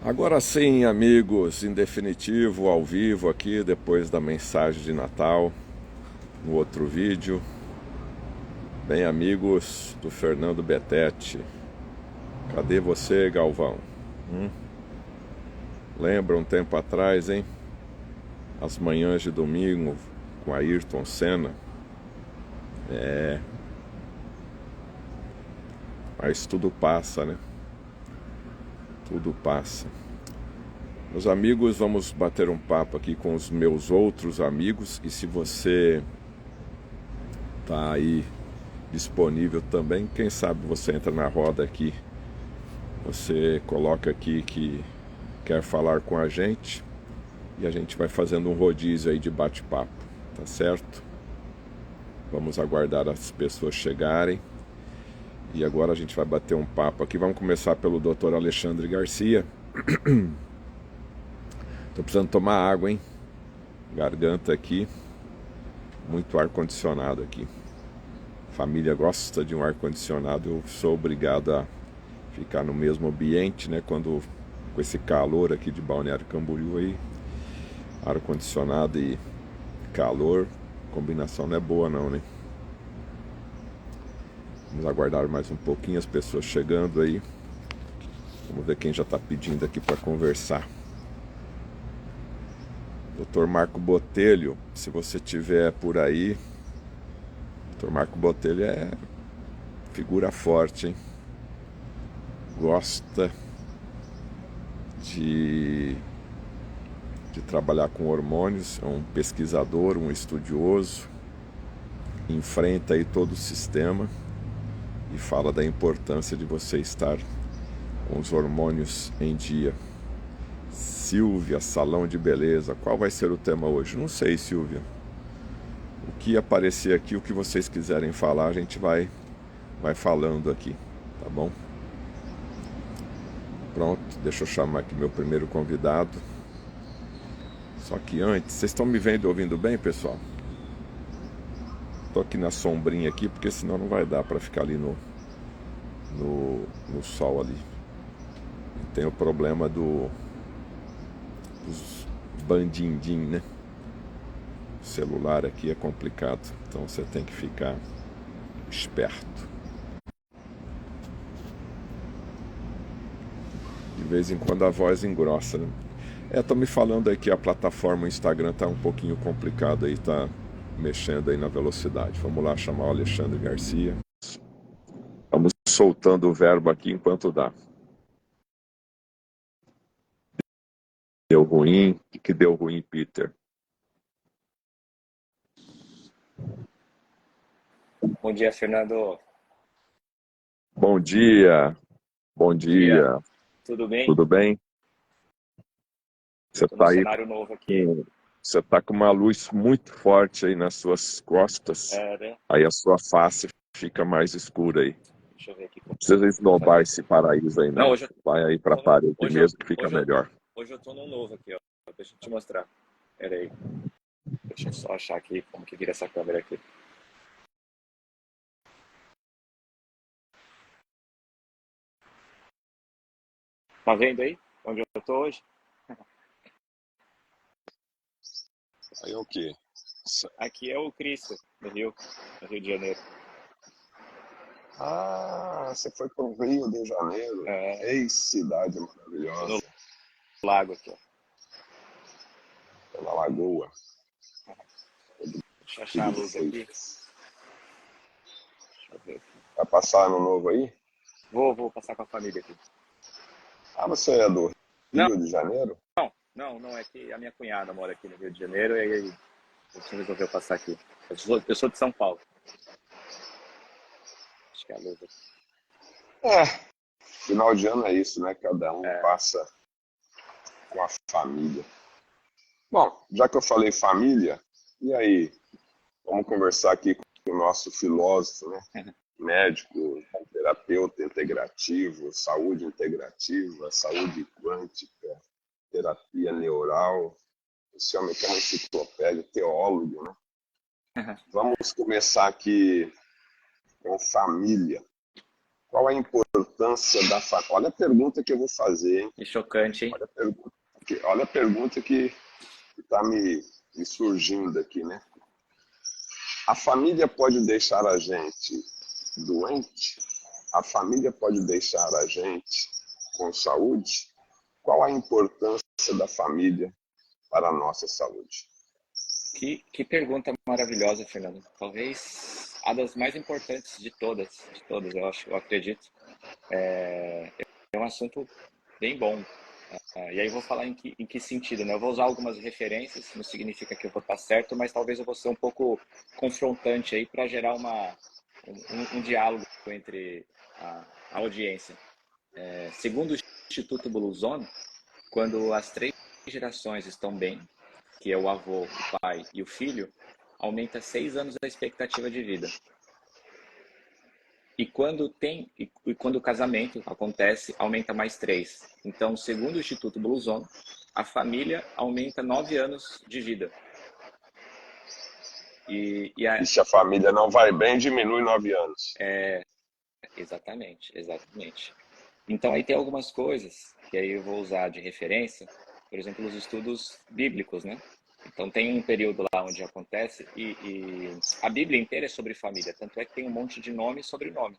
Agora sim, amigos, em definitivo, ao vivo aqui, depois da mensagem de Natal, no outro vídeo. Bem, amigos do Fernando Betete, cadê você, Galvão? Lembra um tempo atrás, hein? As manhãs de domingo com Ayrton Senna? Mas tudo passa, né? Tudo passa. Meus amigos, vamos bater um papo aqui com os meus outros amigos. E se você tá aí disponível também, quem sabe você entra na roda aqui, você coloca aqui que quer falar com a gente e a gente vai fazendo um rodízio aí de bate-papo, tá certo? Vamos aguardar as pessoas chegarem e agora a gente vai bater um papo aqui. Vamos começar pelo Dr. Alexandre Garcia. Tô precisando tomar água, hein? Garganta aqui, muito ar-condicionado aqui. Família gosta de um ar-condicionado, eu sou obrigado a ficar no mesmo ambiente, né? Quando com esse calor aqui de Balneário Camboriú aí, ar-condicionado e calor, combinação não é boa não, né? Vamos aguardar mais um pouquinho as pessoas chegando aí. Vamos ver quem já está pedindo aqui para conversar. Dr. Marco Botelho, se você tiver por aí. Dr. Marco Botelho é figura forte, hein? Gosta de trabalhar com hormônios, é um pesquisador, um estudioso, enfrenta aí todo o sistema e fala da importância de você estar com os hormônios em dia. Silvia, salão de beleza, qual vai ser o tema hoje? Não sei, Silvia. O que aparecer aqui, o que vocês quiserem falar, a gente vai falando aqui, tá bom? Pronto, deixa eu chamar aqui meu primeiro convidado. Só que antes, vocês estão me vendo e ouvindo bem, pessoal? Tô aqui na sombrinha aqui, porque senão não vai dar para ficar ali no sol ali. Tem o problema dos bandindim, né? O celular aqui é complicado, então você tem que ficar esperto. De vez em quando a voz engrossa, né? Tô me falando aí que a plataforma, o Instagram tá um pouquinho complicado aí, tá mexendo aí na velocidade. Vamos lá chamar o Alexandre Garcia. Vamos soltando o verbo aqui enquanto dá. Deu ruim? O que deu ruim, Peter? Bom dia, Fernando. Bom dia, bom Bom dia. dia. Tudo bem? Tudo bem? Você Estou num tá aí cenário novo aqui. você tá com uma luz muito forte aí nas suas costas. Né? Aí a sua face fica mais escura aí. Deixa eu ver aqui Não como precisa eu vou esnobar fazer. esse paraíso aí, Não, não. Vai aí pra parede hoje, mesmo que fica melhor. hoje eu tô num novo aqui, ó. Deixa eu te mostrar. Pera aí. Deixa eu só achar aqui como que vira essa câmera aqui. Tá vendo aí? Onde eu tô hoje? Aí é o quê? Aqui é o Cristo, no Rio de Janeiro. Ah, você foi pro Rio de Janeiro. Ex-cidade No maravilhosa. lago aqui, ó. Pela Lagoa. Deixa eu achar a Tudo luz aqui. feitas. Deixa eu ver aqui. Vai passar ano novo aí? Vou passar com a família aqui. Ah, você é do Não, Rio de Janeiro? não, é que a minha cunhada mora aqui no Rio de Janeiro e aí a gente resolveu passar aqui. Eu sou de São Paulo. Acho que é a luz aqui. É, final de ano é isso, né? Cada um É, passa com a família. Bom, já que eu falei família, e aí? Vamos conversar aqui com o nosso filósofo, né? Médico, terapeuta integrativo, saúde integrativa, saúde quântica, terapia neural. Esse homem que é uma enciclopédia, teólogo, né? Vamos começar aqui com família. Qual a importância da família? Olha a pergunta que eu vou fazer, hein? Que chocante, hein? Olha a pergunta que está me surgindo aqui, né? A família pode deixar a gente doente? A família pode deixar a gente com saúde? Qual a importância da família para a nossa saúde? Que pergunta maravilhosa, Fernando. Talvez a das mais importantes de todas, eu acho, eu acredito. É um assunto bem bom. E aí eu vou falar em que sentido, né? Eu vou usar algumas referências, não significa que eu vou estar certo, mas talvez eu vou ser um pouco confrontante aí para gerar um diálogo entre a audiência. Segundo o Instituto Blue Zone, quando as três gerações estão bem, que é o avô, o pai e o filho, aumenta 6 anos a expectativa de vida. E quando o casamento acontece, aumenta mais 3. Então, segundo o Instituto Blue Zone, a família aumenta 9 anos de vida. E se a família não vai bem, diminui 9 anos. Exatamente, exatamente. Então, aí tem algumas coisas que aí eu vou usar de referência, por exemplo, os estudos bíblicos, né? Então, tem um período lá onde acontece e a Bíblia inteira é sobre família, tanto é que tem um monte de nome e sobrenome.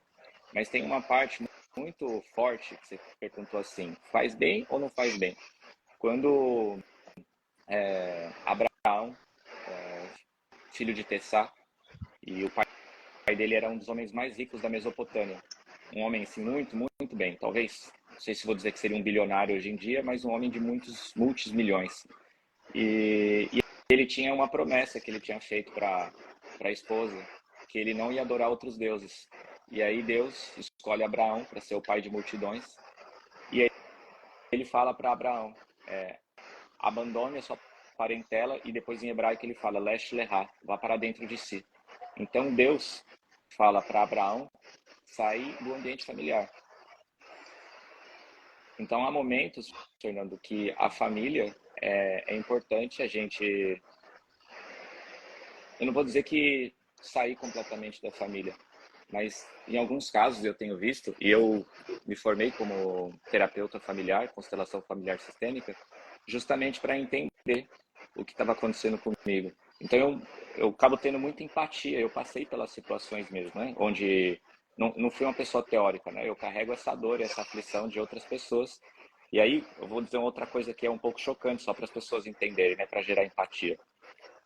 Mas tem uma parte muito forte que você perguntou assim, faz bem ou não faz bem? Quando Abraão, filho de Tessá, e o pai dele era um dos homens mais ricos da Mesopotâmia, um homem assim muito, muito bem, talvez, não sei se vou dizer que seria um bilionário hoje em dia, mas um homem de muitos multimilhões. E ele tinha uma promessa que ele tinha feito para a esposa, que ele não ia adorar outros deuses. E aí Deus escolhe Abraão para ser o pai de multidões. E aí ele fala para Abraão, abandone a sua parentela, e depois em hebraico ele fala, Lesh Lehá, vá para dentro de si. Então Deus fala para Abraão sair do ambiente familiar. Então há momentos, Fernando, que a família é importante a gente... Eu não vou dizer que sair completamente da família, mas em alguns casos eu tenho visto, e eu me formei como terapeuta familiar, constelação familiar sistêmica, justamente para entender o que estava acontecendo comigo. Então eu acabo tendo muita empatia, eu passei pelas situações mesmo, né? Onde não fui uma pessoa teórica, né? Eu carrego essa dor e essa aflição de outras pessoas. E aí eu vou dizer outra coisa que é um pouco chocante, só para as pessoas entenderem, né? Para gerar empatia.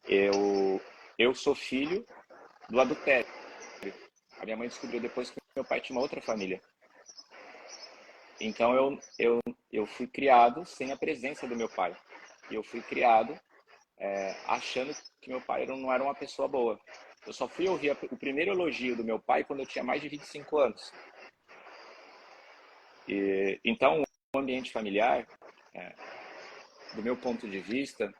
Eu sou filho do adultério. A minha mãe descobriu depois que meu pai tinha uma outra família. Então eu fui criado sem a presença do meu pai. E eu fui criado achando que meu pai não era uma pessoa boa. Eu só fui ouvir o primeiro elogio do meu pai quando eu tinha mais de 25 anos. Então, o ambiente familiar, do meu ponto de vista,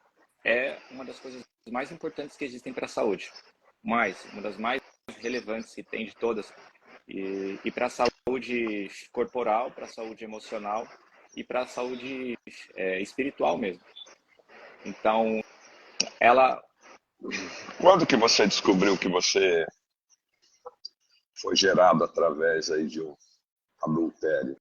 é uma das coisas mais importantes que existem para a saúde. Mas, uma das mais relevantes que tem de todas. E para a saúde corporal, para a saúde emocional e para a saúde espiritual mesmo. Então, ela... Quando que você descobriu que você foi gerado através aí de um adultério?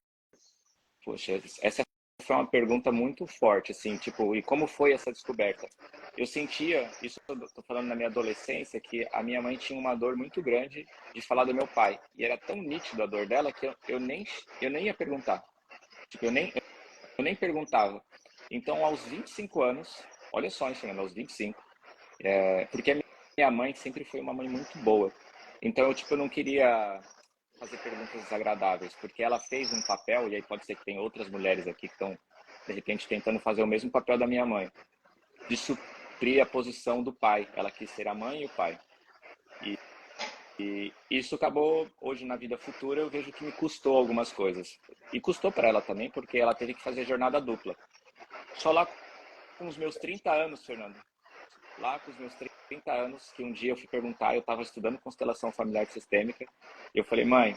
Poxa, essa foi uma pergunta muito forte, assim, tipo, e como foi essa descoberta? Eu sentia, isso eu tô falando na minha adolescência, que a minha mãe tinha uma dor muito grande de falar do meu pai. E era tão nítido a dor dela que eu nem ia perguntar. Tipo, eu nem perguntava. Então, aos 25 anos, olha só, Fernando, aos 25, porque a minha mãe sempre foi uma mãe muito boa. Então, eu não queria fazer perguntas desagradáveis, porque ela fez um papel, e aí pode ser que tem outras mulheres aqui que estão, de repente, tentando fazer o mesmo papel da minha mãe, de suprir a posição do pai. Ela quis ser a mãe e o pai. E isso acabou, hoje na vida futura, eu vejo que me custou algumas coisas. E custou para ela também, porque ela teve que fazer jornada dupla. Só lá com os meus 30 anos, Fernando, lá com os meus 30 anos, que um dia eu fui perguntar, eu estava estudando constelação familiar sistêmica, e eu falei, mãe,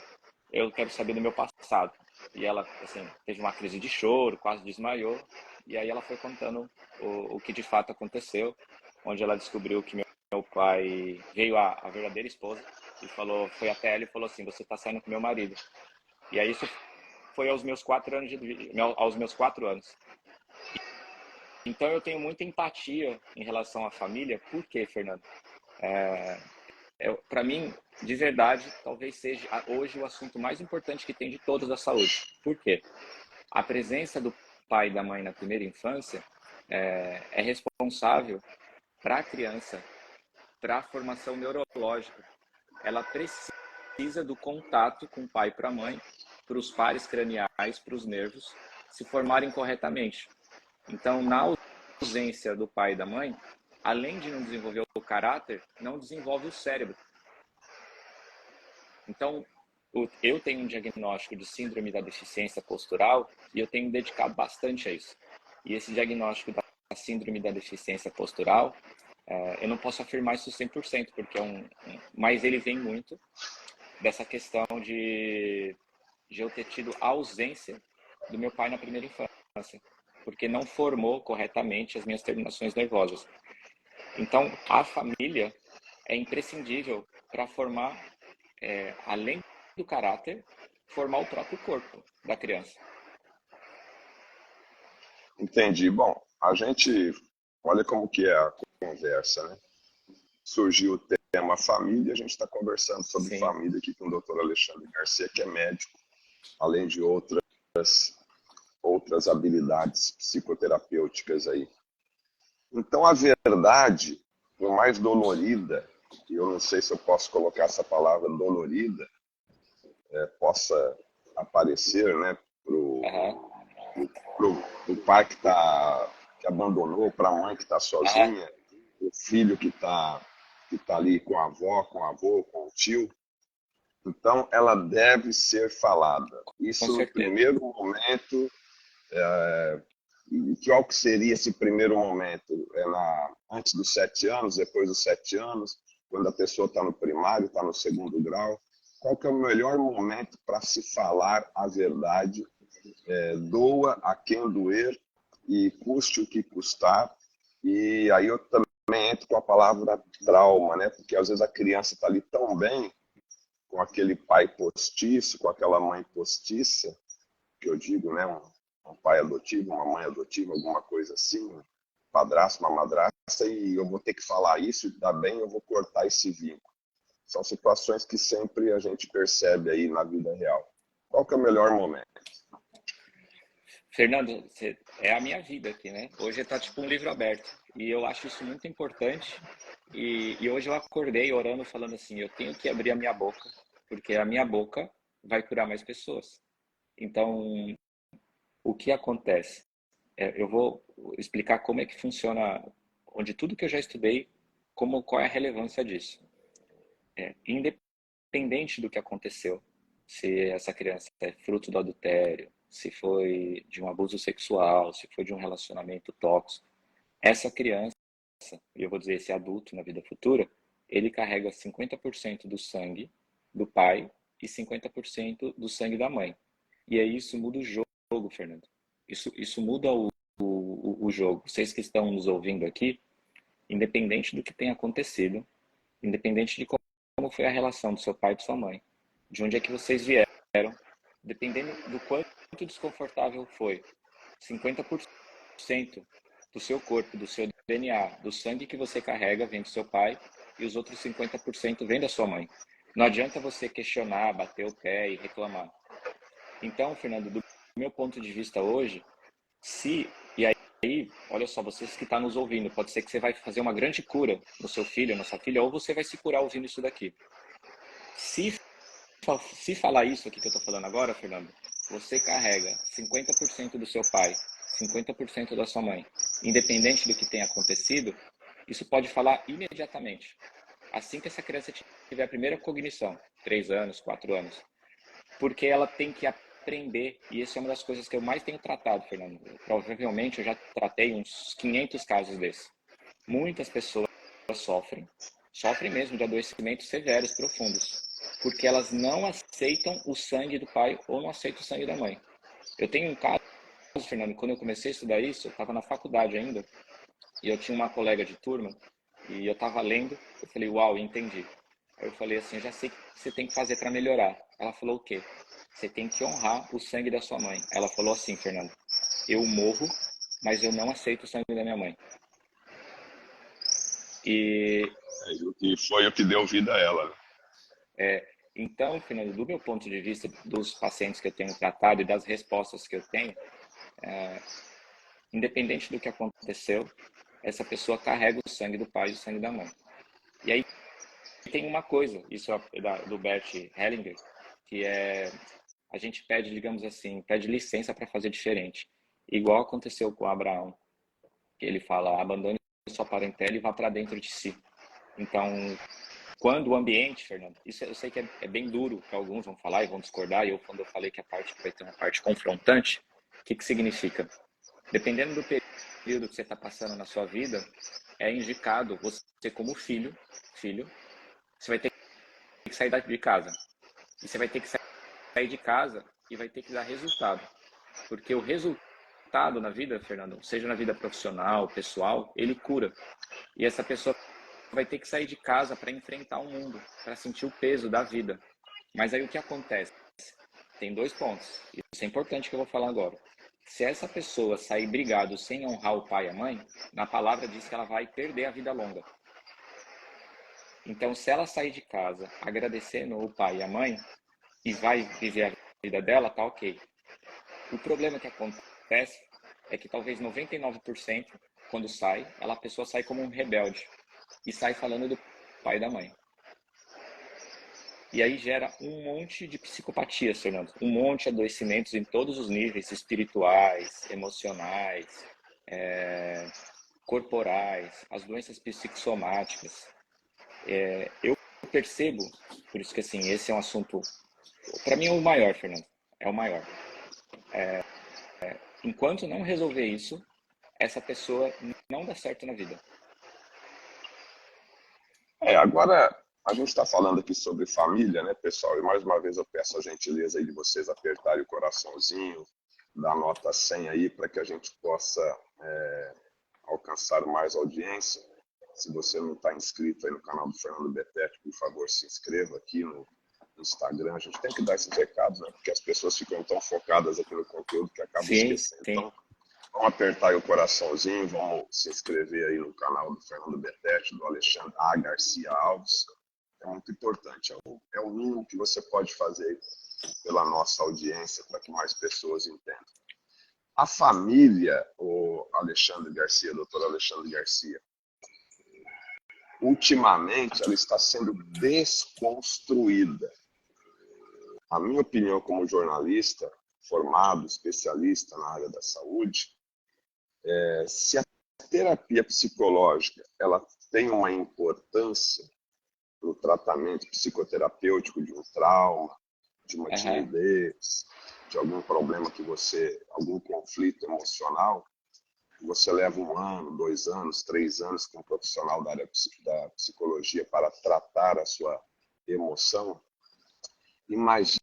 eu quero saber do meu passado. E ela, assim, teve uma crise de choro, quase desmaiou, e aí ela foi contando o que de fato aconteceu, onde ela descobriu que meu pai veio a verdadeira esposa e falou, foi até ela e falou assim, você está saindo com meu marido. E aí isso foi aos meus 4 anos aos meus 4 anos. Então eu tenho muita empatia em relação à família. Por quê, Fernando? Para mim, de verdade, talvez seja hoje o assunto mais importante que tem de todos da saúde. Por quê? A presença do pai e da mãe na primeira infância é responsável para a criança, para a formação neurológica. Ela precisa do contato com o pai e para a mãe, para os pares craniais, para os nervos se formarem corretamente. Então, na ausência do pai e da mãe, além de não desenvolver o caráter, não desenvolve o cérebro. Então, eu tenho um diagnóstico de síndrome da deficiência postural e eu tenho me dedicado bastante a isso. E esse diagnóstico da síndrome da deficiência postural, eu não posso afirmar isso 100%, porque mas ele vem muito dessa questão de eu ter tido a ausência do meu pai na primeira infância, porque não formou corretamente as minhas terminações nervosas. Então, a família é imprescindível para formar, além do caráter, formar o próprio corpo da criança. Entendi. Bom, a gente, olha como que é a conversa, né? Surgiu o tema família, a gente está conversando sobre Sim. família aqui com o Dr. Alexandre Garcia, que é médico, além de outras habilidades psicoterapêuticas aí. Então, a verdade, por mais dolorida, e eu não sei se eu posso colocar essa palavra dolorida, possa aparecer, né, pro pai que abandonou, para a mãe que está sozinha, o filho que tá ali com a avó, com o avô, com o tio. Então, ela deve ser falada. Com Isso no certeza. primeiro momento. E qual que seria esse primeiro momento? Antes dos 7 anos, depois dos 7 anos, quando a pessoa está no primário, está no segundo grau? Qual que é o melhor momento para se falar a verdade? Doa a quem doer e custe o que custar. E aí eu também entro com a palavra trauma, né? Porque às vezes a criança está ali tão bem, com aquele pai postiço, com aquela mãe postiça, que eu digo, né? Um pai adotivo, uma mãe adotiva, alguma coisa assim, um padrasto, uma madrasta, e eu vou ter que falar isso, e dá bem, eu vou cortar esse vínculo. São situações que sempre a gente percebe aí na vida real. Qual que é o melhor momento? Fernando, é a minha vida aqui, né? Hoje está tipo um livro aberto. E eu acho isso muito importante. E hoje eu acordei orando, falando assim, eu tenho que abrir a minha boca, porque a minha boca vai curar mais pessoas. Então, o que acontece? Eu vou explicar como é que funciona, onde tudo que eu já estudei, qual é a relevância disso. Independente do que aconteceu, se essa criança é fruto do adultério, se foi de um abuso sexual, se foi de um relacionamento tóxico, essa criança, e eu vou dizer esse adulto na vida futura, ele carrega 50% do sangue do pai e 50% do sangue da mãe. E aí isso muda o jogo, Fernando. Isso muda o jogo. Vocês que estão nos ouvindo aqui, independente do que tenha acontecido, independente de como foi a relação do seu pai e de sua mãe, de onde é que vocês vieram, dependendo do quanto desconfortável foi, 50% do seu corpo, do seu DNA, do sangue que você carrega vem do seu pai e os outros 50% vem da sua mãe. Não adianta você questionar, bater o pé e reclamar. Então, Fernando, do meu ponto de vista hoje, e aí, olha só, vocês que estão nos ouvindo, pode ser que você vai fazer uma grande cura no seu filho, na sua filha, ou você vai se curar ouvindo isso daqui. Se falar isso aqui que eu estou falando agora, Fernando, você carrega 50% do seu pai, 50% da sua mãe, independente do que tenha acontecido, isso pode falar imediatamente. Assim que essa criança tiver a primeira cognição, 3 anos, 4 anos, porque ela tem que aprender, e essa é uma das coisas que eu mais tenho tratado, Fernando. Provavelmente eu já tratei uns 500 casos desses. Muitas pessoas sofrem mesmo de adoecimentos severos, profundos, porque elas não aceitam o sangue do pai ou não aceitam o sangue da mãe. Eu tenho um caso, Fernando, quando eu comecei a estudar isso, eu estava na faculdade ainda, e eu tinha uma colega de turma, e eu estava lendo, eu falei, uau, entendi. Aí eu falei assim, eu já sei o que você tem que fazer para melhorar. Ela falou o quê? Você tem que honrar o sangue da sua mãe. Ela falou assim, Fernando, eu morro, mas eu não aceito o sangue da minha mãe. E E foi o que deu vida a ela, né? então, Fernando, do meu ponto de vista, dos pacientes que eu tenho tratado e das respostas que eu tenho, independente do que aconteceu, essa pessoa carrega o sangue do pai e o sangue da mãe. E aí tem uma coisa, isso é do Bert Hellinger, que é a gente pede, digamos assim, pede licença para fazer diferente. Igual aconteceu com Abraão, que ele fala, abandone sua parentela e vá para dentro de si. Então, quando o ambiente, Fernando, isso eu sei que é bem duro, que alguns vão falar e vão discordar, e eu quando eu falei que a parte vai ter uma parte confrontante, o que significa? Dependendo do período que você está passando na sua vida, é indicado você como filho, você vai ter que sair de casa. E você vai ter que sair de casa e vai ter que dar resultado. Porque o resultado na vida, Fernando, seja na vida profissional, pessoal, ele cura. E essa pessoa vai ter que sair de casa para enfrentar o mundo, para sentir o peso da vida. Mas aí o que acontece? Tem 2 pontos. Isso é importante que eu vou falar agora. Se essa pessoa sair brigado sem honrar o pai e a mãe, na palavra diz que ela vai perder a vida longa. Então, se ela sair de casa agradecendo o pai e a mãe e vai viver a vida dela, tá ok. O problema que acontece é que talvez 99% quando sai, a pessoa sai como um rebelde e sai falando do pai e da mãe. E aí gera um monte de psicopatias, Fernando. Um monte de adoecimentos em todos os níveis, espirituais, emocionais, corporais, as doenças psicossomáticas. Eu percebo, por isso que assim, esse é um assunto, para mim é o maior, Fernando, é o maior. Enquanto não resolver isso, essa pessoa não dá certo na vida. Agora a gente está falando aqui sobre família, né, pessoal? E mais uma vez eu peço a gentileza aí de vocês apertarem o coraçãozinho, dar nota 100 aí para que a gente possa alcançar mais audiência. Se você não está inscrito aí no canal do Fernando Betete, por favor, se inscreva aqui no Instagram. A gente tem que dar esses recados, né? Porque as pessoas ficam tão focadas aqui no conteúdo que acabam esquecendo. Sim. Então, vamos apertar aí o coraçãozinho, vamos se inscrever aí no canal do Fernando Betete, do Alexandre A. Garcia Alves. É muito importante, é o mínimo que você pode fazer pela nossa audiência para que mais pessoas entendam. A família, o Alexandre Garcia, doutor Alexandre Garcia, ultimamente ela está sendo desconstruída. A minha opinião como jornalista, formado, especialista na área da saúde, se a terapia psicológica ela tem uma importância no tratamento psicoterapêutico de um trauma, de uma timidez, de algum problema que algum conflito emocional, você leva 1 ano, 2 anos, 3 anos com um profissional da área da psicologia para tratar a sua emoção, imagine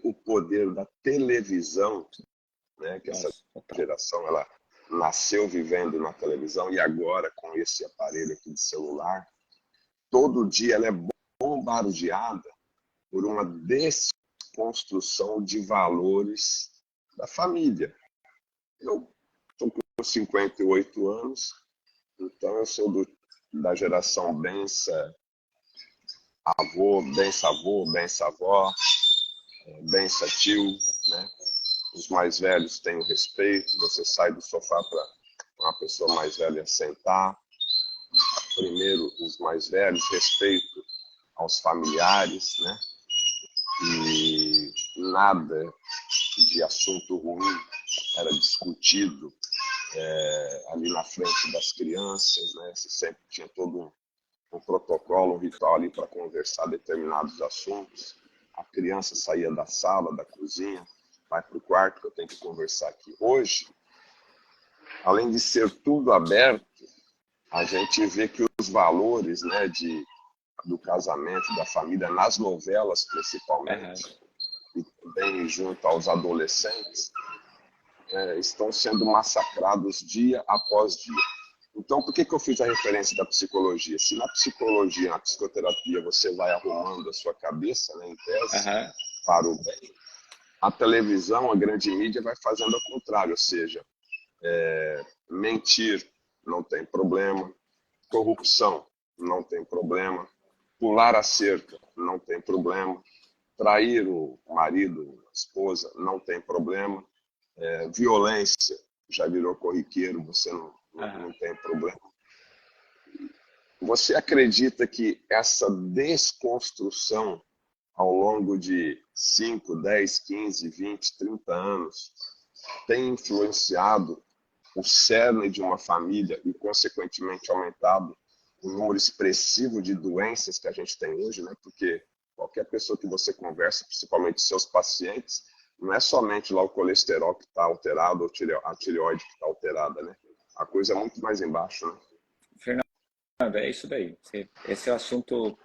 o poder da televisão, né, que essa geração ela nasceu vivendo na televisão e agora com esse aparelho aqui de celular, todo dia ela é bombardeada por uma desconstrução de valores da família. Eu estou com 58 anos, então eu sou da geração bença avô, bença avó, bença tio, né? Os mais velhos têm o respeito, você sai do sofá para uma pessoa mais velha sentar. Primeiro, os mais velhos, respeito aos familiares, né? E nada de assunto ruim era discutido ali na frente das crianças, né? Você sempre tinha todo um protocolo, um ritual ali para conversar determinados assuntos. A criança saía da sala, da cozinha, vai para o quarto que eu tenho que conversar aqui. Hoje, além de ser tudo aberto, a gente vê que os valores, né, do casamento, da família, nas novelas principalmente, e também junto aos adolescentes, estão sendo massacrados dia após dia. Então, por que eu fiz a referência da psicologia? Se na psicologia, na psicoterapia, você vai arrumando a sua cabeça, né, em tese, Aham. para o bem, a televisão, a grande mídia, vai fazendo ao contrário, ou seja, mentir não tem problema, corrupção não tem problema, pular a cerca não tem problema, trair o marido, a esposa, não tem problema, violência já virou corriqueiro, você não tem problema. Você acredita que essa desconstrução ao longo de 5, 10, 15, 20, 30 anos tem influenciado o cerne de uma família e, consequentemente, aumentado o número expressivo de doenças que a gente tem hoje, né? Porque qualquer pessoa que você conversa, principalmente seus pacientes, não é somente lá o colesterol que está alterado ou a tireoide que está alterada, né? A coisa é muito mais embaixo, né? Fernando, é isso daí. Esse é o assunto,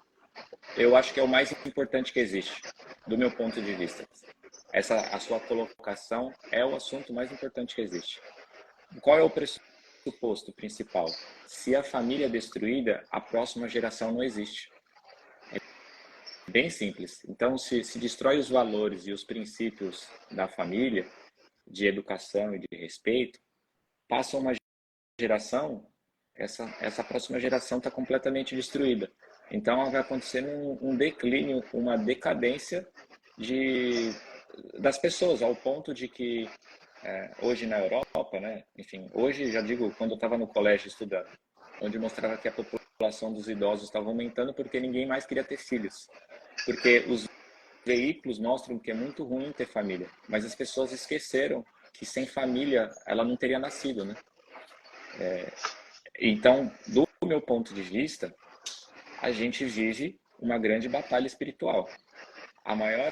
eu acho que é o mais importante que existe, do meu ponto de vista. A sua colocação é o assunto mais importante que existe. Qual é o pressuposto principal? Se a família é destruída, a próxima geração não existe. É bem simples. Então, se destrói os valores e os princípios da família, de educação e de respeito, passa uma geração, essa próxima geração está completamente destruída. Então, vai acontecer um declínio, uma decadência das pessoas, ao ponto de que hoje na Europa, né? Enfim, hoje, já digo, quando eu estava no colégio estudando, onde mostrava que a população dos idosos estava aumentando porque ninguém mais queria ter filhos. Porque os veículos mostram que é muito ruim ter família, mas as pessoas esqueceram que sem família ela não teria nascido, né? Então, do meu ponto de vista, a gente vive uma grande batalha espiritual. A maior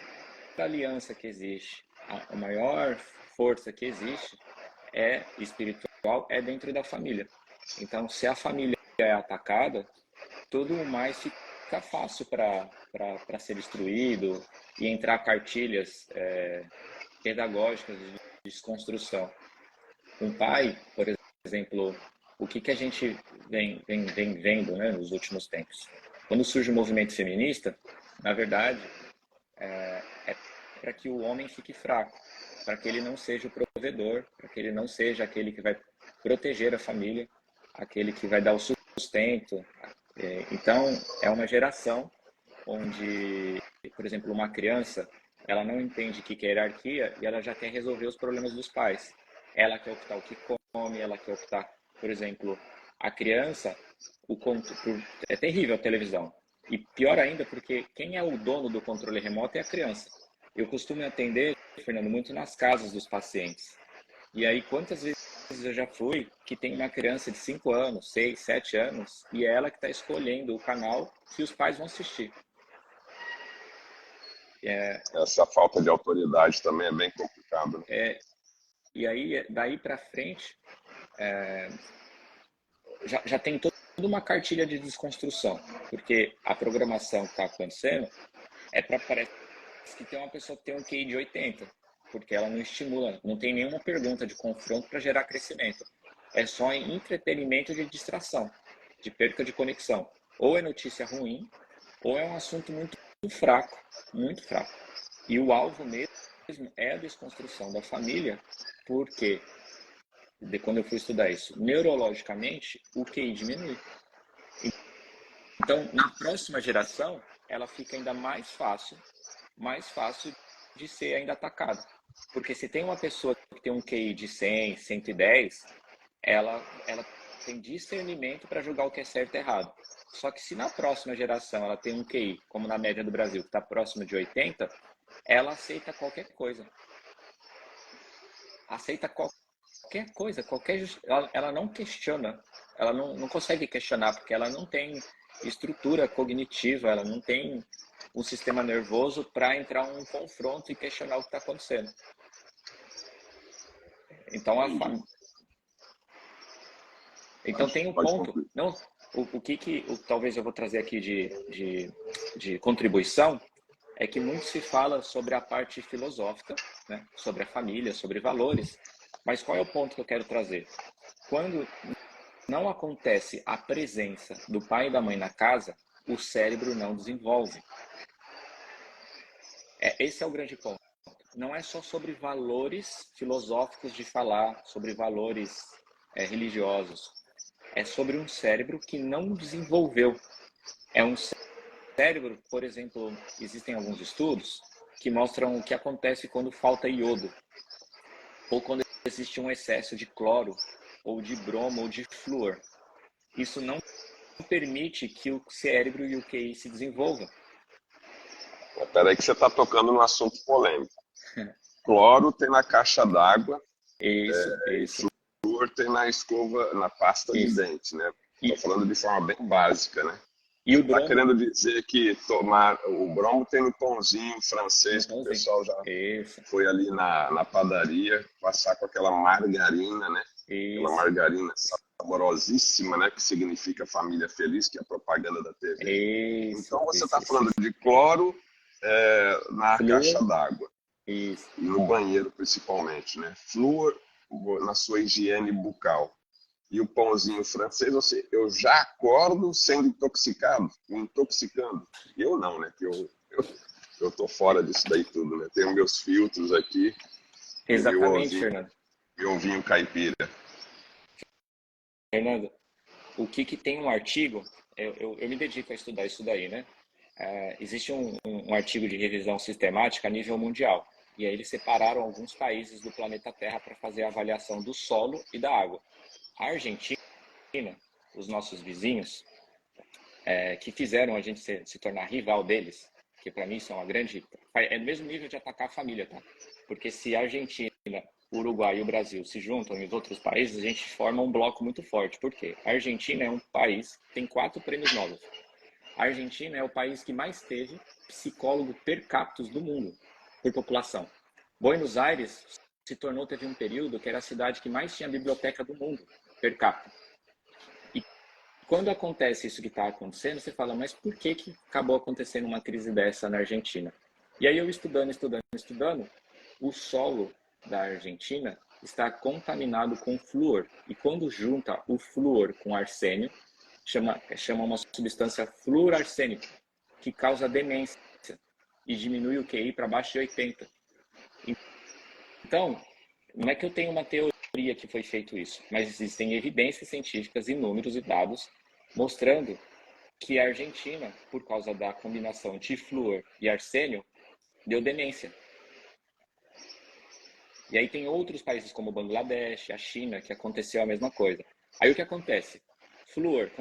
aliança que existe, a maior força que existe é espiritual, é dentro da família. Então, se a família é atacada, tudo mais fica fácil para ser destruído e entrar cartilhas pedagógicas de desconstrução. Um pai, por exemplo, o que a gente vem vendo, né, nos últimos tempos? Quando surge o movimento feminista, na verdade, é para que o homem fique fraco, para que ele não seja o provedor, para que ele não seja aquele que vai proteger a família, aquele que vai dar o sustento. Então, é uma geração onde, por exemplo, uma criança, ela não entende o que é hierarquia e ela já quer resolver os problemas dos pais. Ela quer optar o que come, ela quer optar, por exemplo, a criança, é terrível a televisão. E pior ainda, porque quem é o dono do controle remoto é a criança. Eu costumo atender, Fernando, muito nas casas dos pacientes. E aí, quantas vezes eu já fui que tem uma criança de 5 anos, 6, 7 anos, e é ela que está escolhendo o canal que os pais vão assistir. Essa falta de autoridade também é bem complicada. E aí, daí para frente, já tem toda uma cartilha de desconstrução, porque a programação que está acontecendo parece que tem uma pessoa que tem um QI de 80, porque ela não estimula, não tem nenhuma pergunta de confronto para gerar crescimento. É só entretenimento de distração, de perca de conexão. Ou é notícia ruim, ou é um assunto muito fraco, muito fraco. E o alvo mesmo é a desconstrução da família, porque quando eu fui estudar isso, neurologicamente, o QI diminui. Então, na próxima geração, ela fica ainda mais fácil de ser ainda atacada. Porque se tem uma pessoa que tem um QI de 100, 110, ela tem discernimento para julgar o que é certo e errado. Só que se na próxima geração ela tem um QI, como na média do Brasil, que está próximo de 80, ela aceita qualquer coisa. Aceita qualquer coisa, ela não questiona, ela não consegue questionar, porque ela não tem estrutura cognitiva, ela não tem um sistema nervoso para entrar um confronto e questionar o que está acontecendo. Então, tem um ponto. Não, talvez eu vou trazer aqui de contribuição é que muito se fala sobre a parte filosófica, né? Sobre a família, sobre valores. Mas qual é o ponto que eu quero trazer? Quando não acontece a presença do pai e da mãe na casa, o cérebro não desenvolve. Esse é o grande ponto. Não é só sobre valores filosóficos de falar, sobre valores religiosos. É sobre um cérebro que não desenvolveu. É um cérebro, por exemplo, existem alguns estudos que mostram o que acontece quando falta iodo, ou quando existe um excesso de cloro, ou de bromo, ou de flúor. Isso não permite que o cérebro e o QI se desenvolvam. Peraí que você está tocando num assunto polêmico. Cloro tem na caixa d'água, Isso, flúor tem na escova, na pasta de isso. dente, né? Estou falando de forma bem básica, né? E o Está bromo querendo dizer que tomar o bromo tem no pãozinho francês, no que o pãozinho. pessoal já Isso, foi ali na padaria passar com aquela margarina, né? Aquela isso, margarina saborosíssima, né? Que significa família feliz, que é a propaganda da TV. Então você está falando isso. de cloro na caixa Flúor, d'água isso. e no banheiro principalmente, né? Flúor na sua higiene bucal. E o pãozinho francês, eu já acordo sendo intoxicado, me intoxicando. Eu não, né? Que eu tô fora disso daí tudo, né? Tenho meus filtros aqui e Exatamente, Fernando. meu ovinho caipira. Fernando, o que tem um artigo, eu me dedico a estudar isso daí, né? Existe um artigo de revisão sistemática a nível mundial. E aí eles separaram alguns países do planeta Terra para fazer a avaliação do solo e da água. A Argentina, os nossos vizinhos, que fizeram a gente se tornar rival deles, que para mim são uma grande... É no mesmo nível de atacar a família, tá? Porque se a Argentina, o Uruguai e o Brasil se juntam e os outros países, a gente forma um bloco muito forte. Por quê? A Argentina é um país que tem 4 prêmios Nobel. A Argentina é o país que mais teve psicólogo per capita do mundo, por população. Buenos Aires teve um período que era a cidade que mais tinha biblioteca do mundo, per capita. E quando acontece isso que está acontecendo, você fala, mas por que acabou acontecendo uma crise dessa na Argentina? E aí eu estudando, o solo da Argentina está contaminado com flúor. E quando junta o flúor com arsênio, chama uma substância fluorarsênica, que causa demência e diminui o QI para baixo de 80. Então, não é que eu tenho uma teoria que foi feito isso, mas existem evidências científicas e números e dados mostrando que a Argentina, por causa da combinação de flúor e arsênio, deu demência. E aí tem outros países como o Bangladesh, a China, que aconteceu a mesma coisa. Aí o que acontece? Flúor,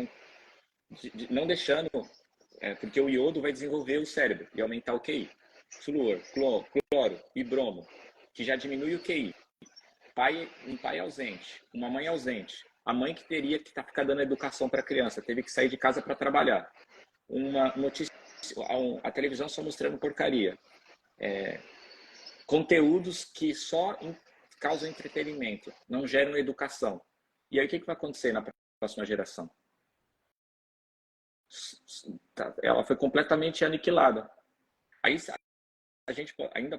não deixando, porque o iodo vai desenvolver o cérebro e aumentar o QI. Flúor, cloro e bromo, que já diminui o QI. Um pai ausente, uma mãe ausente, a mãe que teria que ficar dando educação para a criança, teve que sair de casa para trabalhar. Uma notícia, a televisão só mostrando porcaria. Conteúdos que só causam entretenimento, não geram educação. E aí o que vai acontecer na próxima geração? Ela foi completamente aniquilada. Aí a gente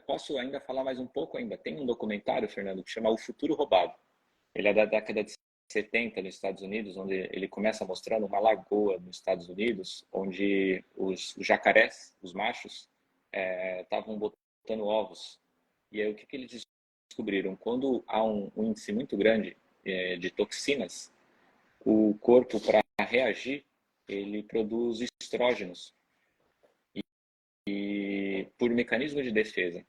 posso falar mais um pouco ainda. Tem um documentário, Fernando, que chama O Futuro Roubado. Ele é da década de 70 nos Estados Unidos, onde ele começa mostrando uma lagoa nos Estados Unidos, onde os jacarés, os machos, estavam botando ovos. E aí o que eles descobriram? Quando há um índice muito grande de toxinas, o corpo, para reagir, ele produz estrógenos e por mecanismo de defesa.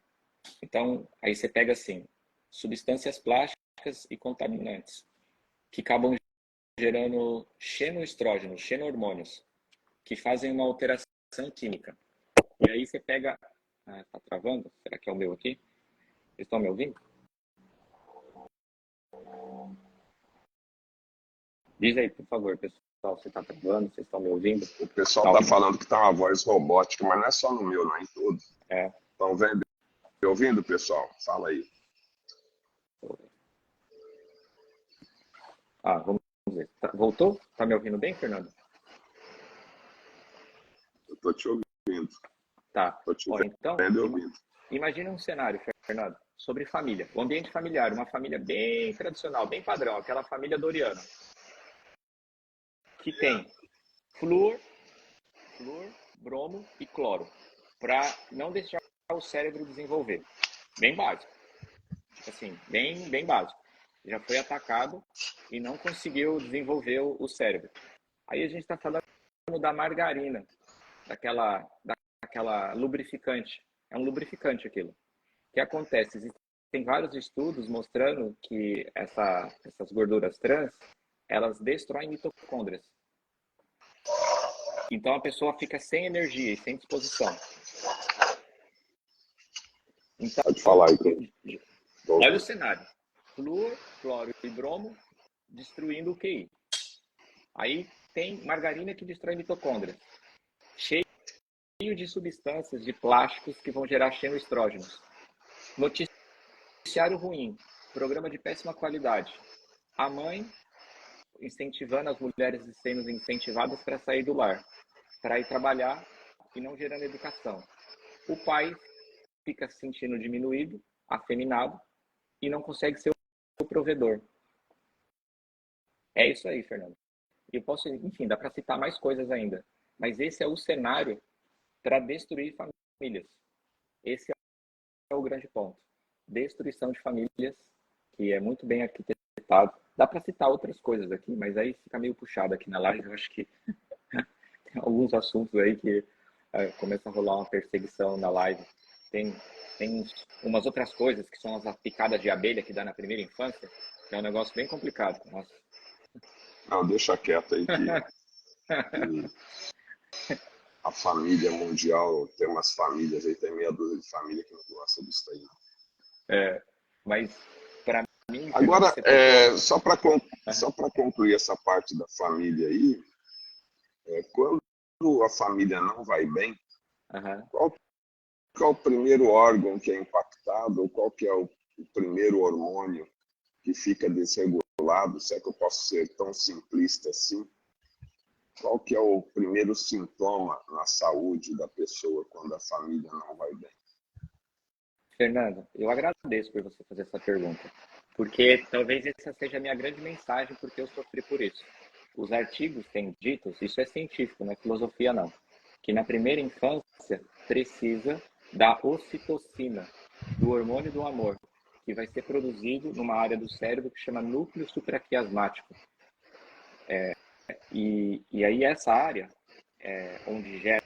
Então, aí você pega assim, substâncias plásticas e contaminantes que acabam gerando xenoestrógenos, xeno-hormônios, que fazem uma alteração química. E aí você pega... tá travando? Será que é o meu aqui? Vocês estão me ouvindo? Diz aí, por favor, pessoal, você está travando? Vocês estão me ouvindo? O pessoal está falando que está uma voz robótica, mas não é só no meu, não é em todos. Estão vendo? Me ouvindo, pessoal? Fala aí. Vamos ver. Voltou? Tá me ouvindo bem, Fernando? Eu estou te ouvindo. Tá. Estou te então, vendo e ouvindo. Imagina um cenário, Fernando, sobre família. O ambiente familiar, uma família bem tradicional, bem padrão, aquela família doriana. que tem flúor, bromo e cloro, para não deixar o cérebro desenvolver. Bem básico. Assim, bem básico. Já foi atacado e não conseguiu desenvolver o cérebro. Aí a gente está falando da margarina, daquela lubrificante. É um lubrificante aquilo. O que acontece? Existem vários estudos mostrando que essas gorduras trans, elas destroem mitocôndrias. Então a pessoa fica sem energia e sem disposição. Então, Pode falar aí. olha o cenário. Flúor, cloro e bromo destruindo o QI. Aí tem margarina que destrói mitocôndrias. Cheio de substâncias, de plásticos que vão gerar xenoestrógenos. Noticiário ruim. Programa de péssima qualidade. A mãe incentivando as mulheres sendo incentivadas para sair do lar, para ir trabalhar e não gerando educação. O pai fica se sentindo diminuído, afeminado e não consegue ser o provedor. É isso aí, Fernando. Eu posso, enfim, dá para citar mais coisas ainda, mas esse é o cenário para destruir famílias. Esse é o grande ponto. Destruição de famílias, que é muito bem arquitetado. Dá para citar outras coisas aqui, mas aí fica meio puxado aqui na live. Eu acho que tem alguns assuntos aí que começa a rolar uma perseguição na live. Tem umas outras coisas que são as picadas de abelha que dá na primeira infância, que é um negócio bem complicado. Nossa. Não, deixa quieto aí que a família mundial, tem umas famílias aí, tem meia dúzia de família que não gosta disso aí. Mas para mim... Agora, só para concluir essa parte da família aí, quando a família não vai bem, qual que é o primeiro órgão que é impactado, ou qual que é o primeiro hormônio que fica desregulado, se é que eu posso ser tão simplista assim? Qual que é o primeiro sintoma na saúde da pessoa quando a família não vai bem? Fernando, eu agradeço por você fazer essa pergunta, porque talvez essa seja a minha grande mensagem, porque eu sofri por isso. Os artigos têm dito, isso é científico, não é filosofia não, que na primeira infância precisa da ocitocina, do hormônio do amor, que vai ser produzido numa área do cérebro que chama núcleo supraquiasmático. E aí essa área, onde gera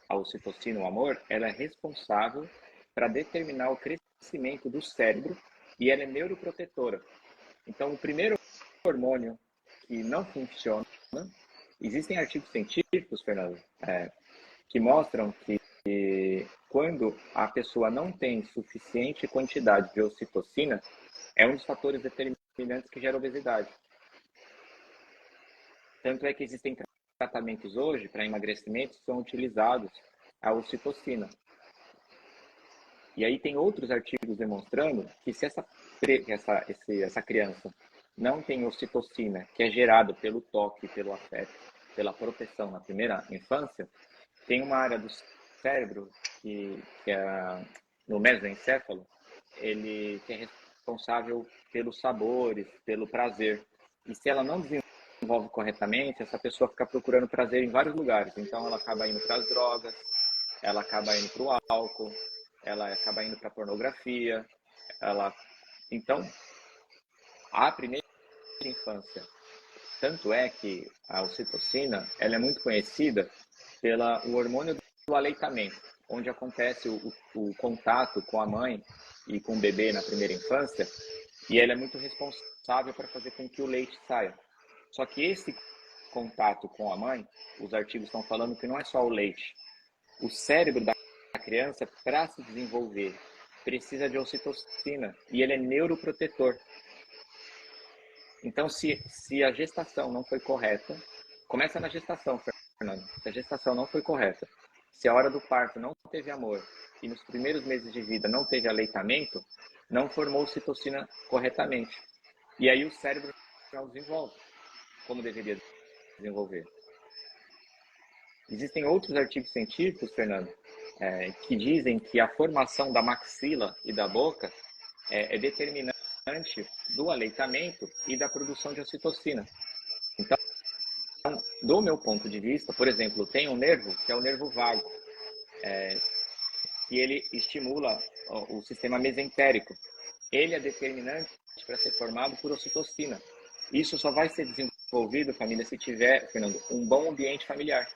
a ocitocina, o amor, ela é responsável para determinar o crescimento do cérebro e ela é neuroprotetora. Então, o primeiro hormônio que não funciona, existem artigos científicos, Fernando, que mostram que quando a pessoa não tem suficiente quantidade de ocitocina, é um dos fatores determinantes que gera obesidade. Tanto é que existem tratamentos hoje para emagrecimento que são utilizados a ocitocina. E aí tem outros artigos demonstrando que se essa criança não tem ocitocina, que é gerada pelo toque, pelo afeto, pela proteção na primeira infância, tem uma área do cérebro que é no mesencéfalo, ele que é responsável pelos sabores, pelo prazer. E se ela não desenvolve corretamente, essa pessoa fica procurando prazer em vários lugares. Então ela acaba indo para as drogas, ela acaba indo para o álcool, ela acaba indo para a pornografia. Então, a primeira infância, tanto é que a ocitocina, ela é muito conhecida pelo hormônio do aleitamento, onde acontece o contato com a mãe e com o bebê na primeira infância, e ela é muito responsável para fazer com que o leite saia. Só que esse contato com a mãe, os artigos estão falando que não é só o leite. O cérebro da criança, para se desenvolver, precisa de ocitocina e ele é neuroprotetor. Então, se a gestação não foi correta, começa na gestação, Fernando. Se a gestação não foi correta, se a hora do parto não teve amor e nos primeiros meses de vida não teve aleitamento, não formou ocitocina corretamente. E aí o cérebro não desenvolve como deveria desenvolver. Existem outros artigos científicos, Fernando, que dizem que a formação da maxila e da boca é determinante do aleitamento e da produção de ocitocina. Então, do meu ponto de vista, por exemplo, tem um nervo que é o nervo vago, que ele estimula o sistema mesentérico. Ele é determinante para ser formado por ocitocina. Isso só vai ser desenvolvido, família, se tiver, Fernando, um bom ambiente familiar.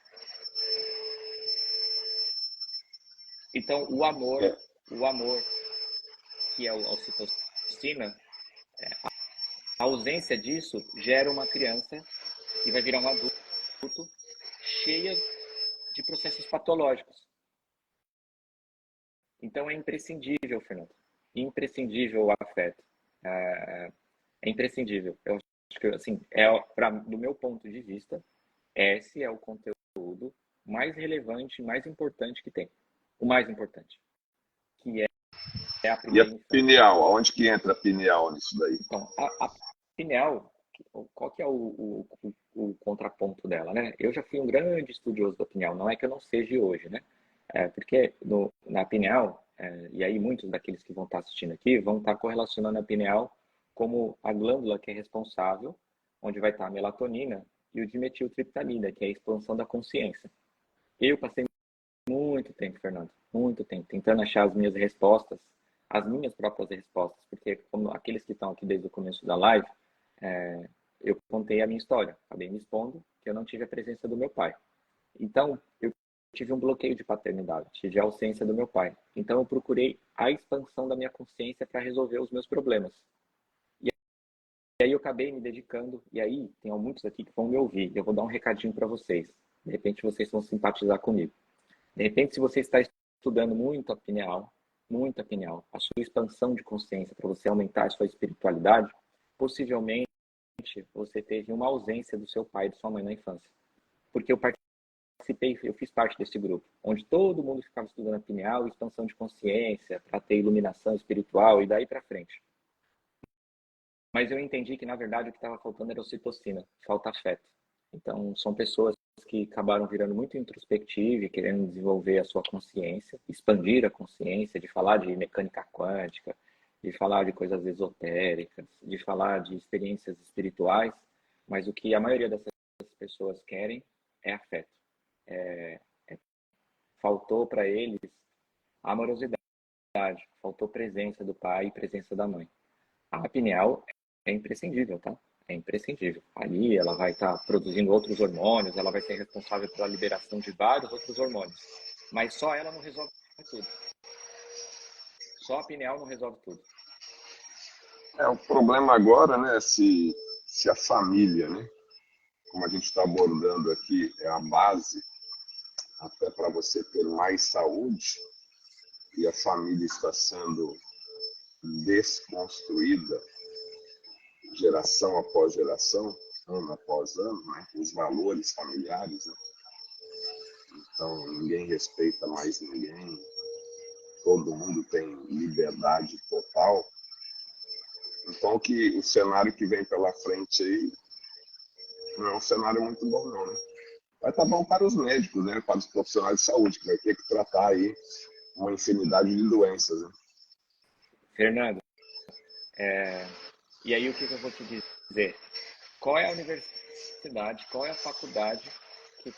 Então, o amor, que é a ocitocina, a ausência disso gera uma criança que vai virar um adulto cheia de processos patológicos. Então, é imprescindível, Fernando, imprescindível o afeto. É imprescindível. Eu acho que, assim, do meu ponto de vista, esse é o conteúdo mais relevante, mais importante que tem. O mais importante, que é a primeira infância. E a pineal? Aonde que entra a pineal nisso daí? Então, a pineal, qual que é o contraponto dela, né? Eu já fui um grande estudioso da pineal, não é que eu não seja hoje, né? Porque na pineal, e aí muitos daqueles que vão estar assistindo aqui vão estar correlacionando a pineal como a glândula que é responsável, onde vai estar a melatonina e o dimetiltriptamina, que é a expansão da consciência. Eu passei muito tempo, Fernando, muito tempo, tentando achar as minhas respostas, as minhas próprias respostas, porque como aqueles que estão aqui desde o começo da live, eu contei a minha história, acabei me expondo que eu não tive a presença do meu pai. Então, eu tive um bloqueio de paternidade, tive a ausência do meu pai. Então, eu procurei a expansão da minha consciência para resolver os meus problemas. E aí eu acabei me dedicando, e aí tem muitos aqui que vão me ouvir, eu vou dar um recadinho para vocês. De repente, vocês vão simpatizar comigo. De repente, se você está estudando muito a pineal, a sua expansão de consciência para você aumentar a sua espiritualidade, possivelmente você teve uma ausência do seu pai e de sua mãe na infância. Porque eu fiz parte desse grupo, onde todo mundo ficava estudando a pineal, expansão de consciência, para ter iluminação espiritual e daí para frente. Mas eu entendi que, na verdade, o que estava faltando era ocitocina, falta afeto. Então, são pessoas que acabaram virando muito introspectivas e querendo desenvolver a sua consciência, expandir a consciência, de falar de mecânica quântica, de falar de coisas esotéricas, de falar de experiências espirituais, mas o que a maioria dessas pessoas querem é afeto. Faltou para eles amorosidade, faltou presença do pai e presença da mãe. A pineal é imprescindível, tá? É imprescindível. Ali ela vai estar produzindo outros hormônios, ela vai ser responsável pela liberação de vários outros hormônios. Mas só ela não resolve tudo. Só a pineal não resolve tudo. O problema agora, né, se a família, né, como a gente está abordando aqui, é a base até para você ter mais saúde, e a família está sendo desconstruída geração após geração, ano após ano, né, os valores familiares, né? Então ninguém respeita mais ninguém, todo mundo tem liberdade total. Então o cenário que vem pela frente aí não é um cenário muito bom não, né? Vai estar bom para os médicos, né? Para os profissionais de saúde, que vai ter que tratar aí uma infinidade de doenças, né? Fernando, e aí o que eu vou te dizer? Qual é a universidade, qual é a faculdade que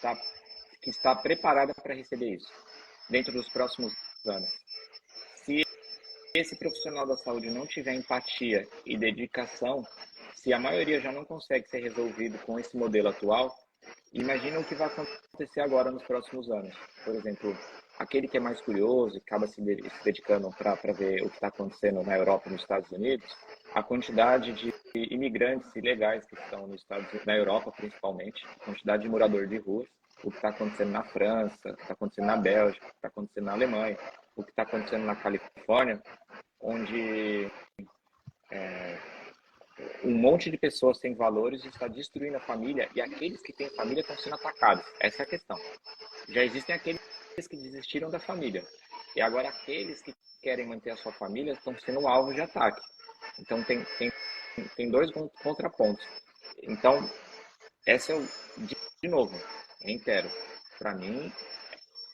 está preparada para receber isso dentro dos próximos anos? Se esse profissional da saúde não tiver empatia e dedicação, se a maioria já não consegue ser resolvido com esse modelo atual, imagina o que vai acontecer agora nos próximos anos. Por exemplo, aquele que é mais curioso e acaba se dedicando para ver o que está acontecendo na Europa e nos Estados Unidos, a quantidade de imigrantes ilegais que estão na Europa, principalmente, a quantidade de moradores de ruas, o que está acontecendo na França, o que está acontecendo na Bélgica, o que está acontecendo na Alemanha, o que está acontecendo na Califórnia, onde um monte de pessoas sem valores está destruindo a família e aqueles que têm família estão sendo atacados. Essa é a questão. Já existem aqueles que desistiram da família e agora aqueles que querem manter a sua família estão sendo alvo de ataque. Então tem dois contrapontos. Então, essa é de novo, reitero, para mim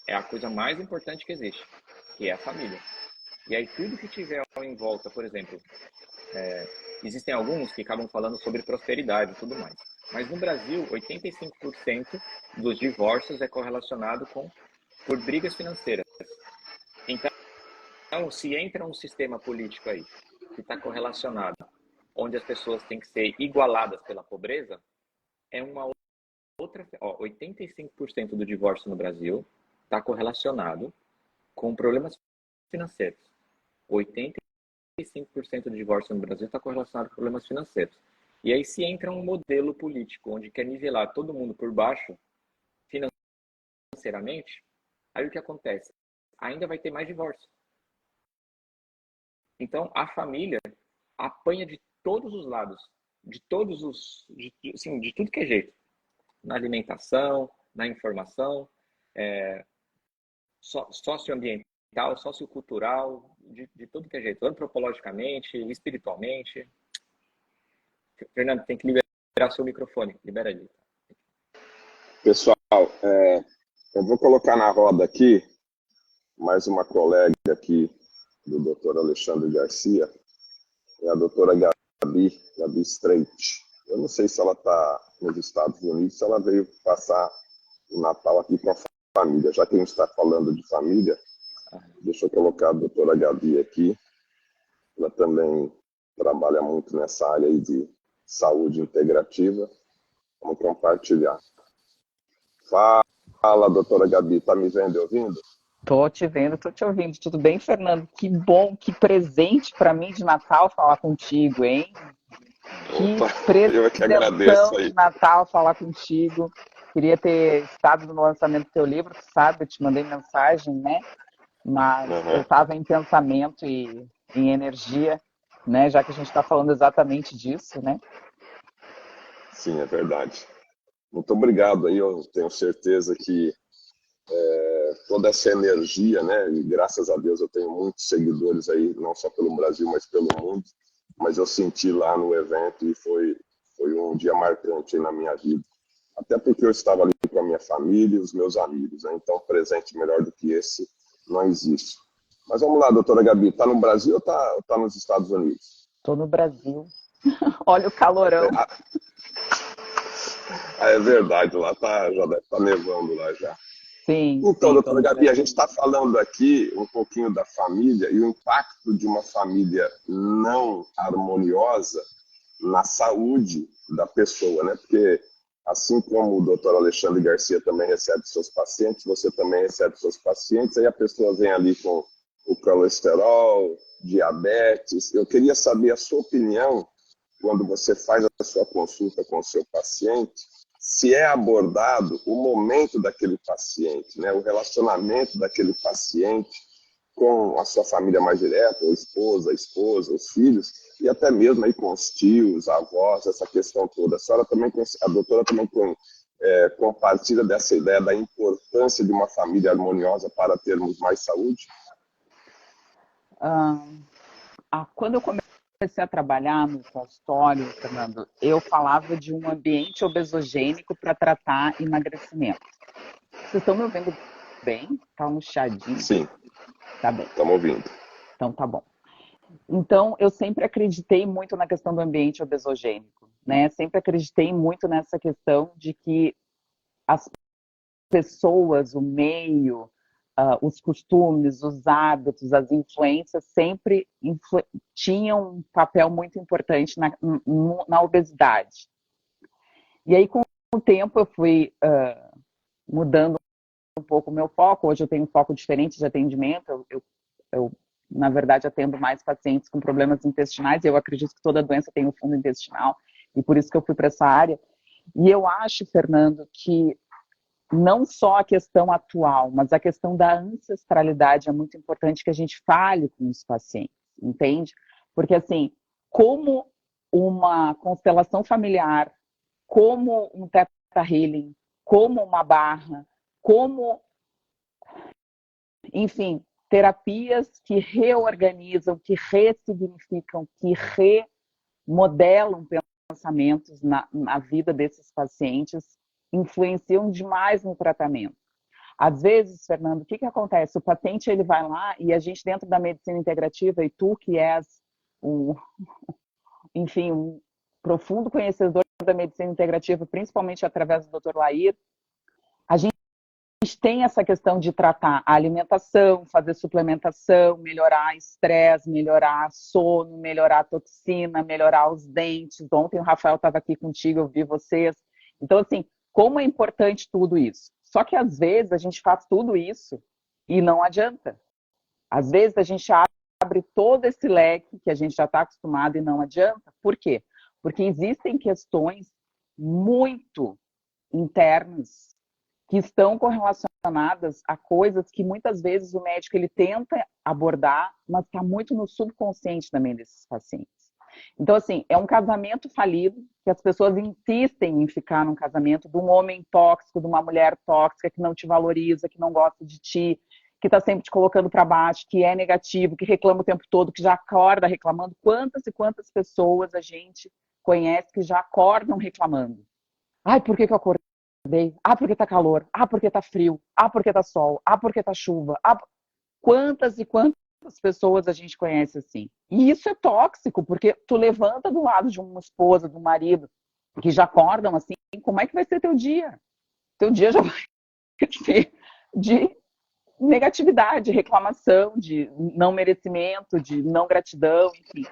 é a coisa mais importante que existe, que é a família. E aí tudo que tiver em volta, por exemplo, existem alguns que acabam falando sobre prosperidade e tudo mais. Mas no Brasil, 85% dos divórcios é correlacionado por brigas financeiras. Então, se entra um sistema político aí que está correlacionado, onde as pessoas têm que ser igualadas pela pobreza, é uma outra... 85% do divórcio no Brasil está correlacionado com problemas financeiros. 85% do divórcio no Brasil está correlacionado com problemas financeiros. E aí se entra um modelo político onde quer nivelar todo mundo por baixo, financeiramente, aí o que acontece? Ainda vai ter mais divórcio. Então, a família apanha de todos os lados, de tudo que é jeito. Na alimentação, na informação, socioambiental, sociocultural, de tudo que é jeito, antropologicamente, espiritualmente. Fernando, tem que liberar seu microfone. Libera ali. Pessoal, eu vou colocar na roda aqui mais uma colega aqui do Dr. Alexandre Garcia, é a doutora Gabi Streit. Eu não sei se ela está nos Estados Unidos, se ela veio passar o Natal aqui com a família. Já que a gente está falando de família, deixa eu colocar a doutora Gabi aqui. Ela também trabalha muito nessa área aí de saúde integrativa. Vamos compartilhar. Fala, doutora Gabi, está me vendo e ouvindo? Tô te vendo, tô te ouvindo. Tudo bem, Fernando? Que bom, que presente para mim de Natal falar contigo, hein? Opa, eu que agradeço aí. De Natal falar contigo. Queria ter estado no lançamento do teu livro, tu sabe, eu te mandei mensagem, né? Mas eu estava em pensamento e em energia, né? Já que a gente está falando exatamente disso, né? Sim, é verdade. Muito obrigado aí, eu tenho certeza que toda essa energia, né? E graças a Deus eu tenho muitos seguidores aí, não só pelo Brasil, mas pelo mundo. Mas eu senti lá no evento e foi um dia marcante aí na minha vida. Até porque eu estava ali com a minha família e os meus amigos, né? Então presente melhor do que esse não existe. Mas vamos lá, doutora Gabi, está no Brasil ou tá nos Estados Unidos? Estou no Brasil. Olha o calorão. É verdade, lá já deve estar nevando lá já. Sim. Então, sim, doutora Gabi, a gente está falando aqui um pouquinho da família e o impacto de uma família não harmoniosa na saúde da pessoa, né? Porque assim como o doutor Alexandre Garcia também recebe seus pacientes, você também recebe seus pacientes, aí a pessoa vem ali com o colesterol, diabetes. Eu queria saber a sua opinião quando você faz a sua consulta com o seu paciente, se é abordado o momento daquele paciente, né? O relacionamento daquele paciente com a sua família mais direta, a esposa, os filhos, e até mesmo aí com os tios, avós, essa questão toda. A doutora também compartilha dessa ideia da importância de uma família harmoniosa para termos mais saúde? Quando eu comecei a trabalhar no consultório, Fernando, eu falava de um ambiente obesogênico para tratar emagrecimento. Vocês estão me ouvindo bem? Tá um chiadinho? Sim. Tá bem. Estamos ouvindo. Então tá bom. Então, eu sempre acreditei muito na questão do ambiente obesogênico, né? Sempre acreditei muito nessa questão de que as pessoas, o meio, os costumes, os hábitos, as influências sempre tinham um papel muito importante na obesidade. E aí, com o tempo, eu fui mudando um pouco o meu foco. Hoje eu tenho um foco diferente de atendimento. Eu, na verdade, atendo mais pacientes com problemas intestinais. Eu acredito que toda doença tem um fundo intestinal, e por isso que eu fui para essa área. E eu acho, Fernando, que não só a questão atual, mas a questão da ancestralidade é muito importante que a gente fale com os pacientes, entende? Porque, assim, como uma constelação familiar, como um Theta Healing, como uma barra, como, enfim, terapias que reorganizam, que ressignificam, que remodelam pensamentos na vida desses pacientes, influenciam demais no tratamento. Às vezes, Fernando, o que acontece? O paciente ele vai lá e a gente, dentro da medicina integrativa, e tu que és profundo conhecedor da medicina integrativa, principalmente através do Dr. Lair, a gente tem essa questão de tratar a alimentação, fazer suplementação, melhorar estresse, melhorar sono, melhorar toxina, melhorar os dentes. Ontem o Rafael estava aqui contigo, eu vi vocês. Então, assim, como é importante tudo isso. Só que às vezes a gente faz tudo isso e não adianta. Às vezes a gente abre todo esse leque que a gente já está acostumado e não adianta. Por quê? Porque existem questões muito internas que estão correlacionadas a coisas que muitas vezes o médico ele tenta abordar, mas está muito no subconsciente também desses pacientes. Então, assim, é um casamento falido, que as pessoas insistem em ficar num casamento de um homem tóxico, de uma mulher tóxica que não te valoriza, que não gosta de ti, que está sempre te colocando para baixo, que é negativo, que reclama o tempo todo, que já acorda reclamando. Quantas e quantas pessoas a gente conhece que já acordam reclamando? Ai, por que eu acordei? Ah, porque tá calor. Ah, porque tá frio. Ah, porque tá sol. Ah, porque tá chuva. Ah, quantas e quantas pessoas a gente conhece assim? E isso é tóxico, porque tu levanta do lado de uma esposa, de um marido, que já acordam assim, como é que vai ser teu dia? Teu dia já vai ser de negatividade, reclamação, de não merecimento, de não gratidão, enfim.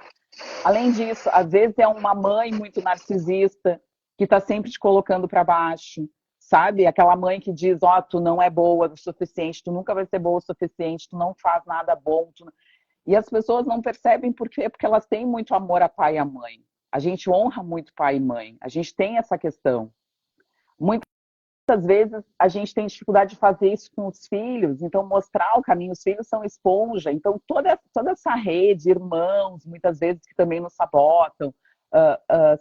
Além disso, às vezes é uma mãe muito narcisista, que está sempre te colocando para baixo, sabe? Aquela mãe que diz, ó, tu não é boa o suficiente, tu nunca vai ser boa o suficiente, tu não faz nada bom. E as pessoas não percebem por quê? Porque elas têm muito amor a pai e a mãe. A gente honra muito pai e mãe. A gente tem essa questão. Muitas vezes a gente tem dificuldade de fazer isso com os filhos, então mostrar o caminho, os filhos são esponja, então toda essa rede, irmãos, muitas vezes que também nos sabotam,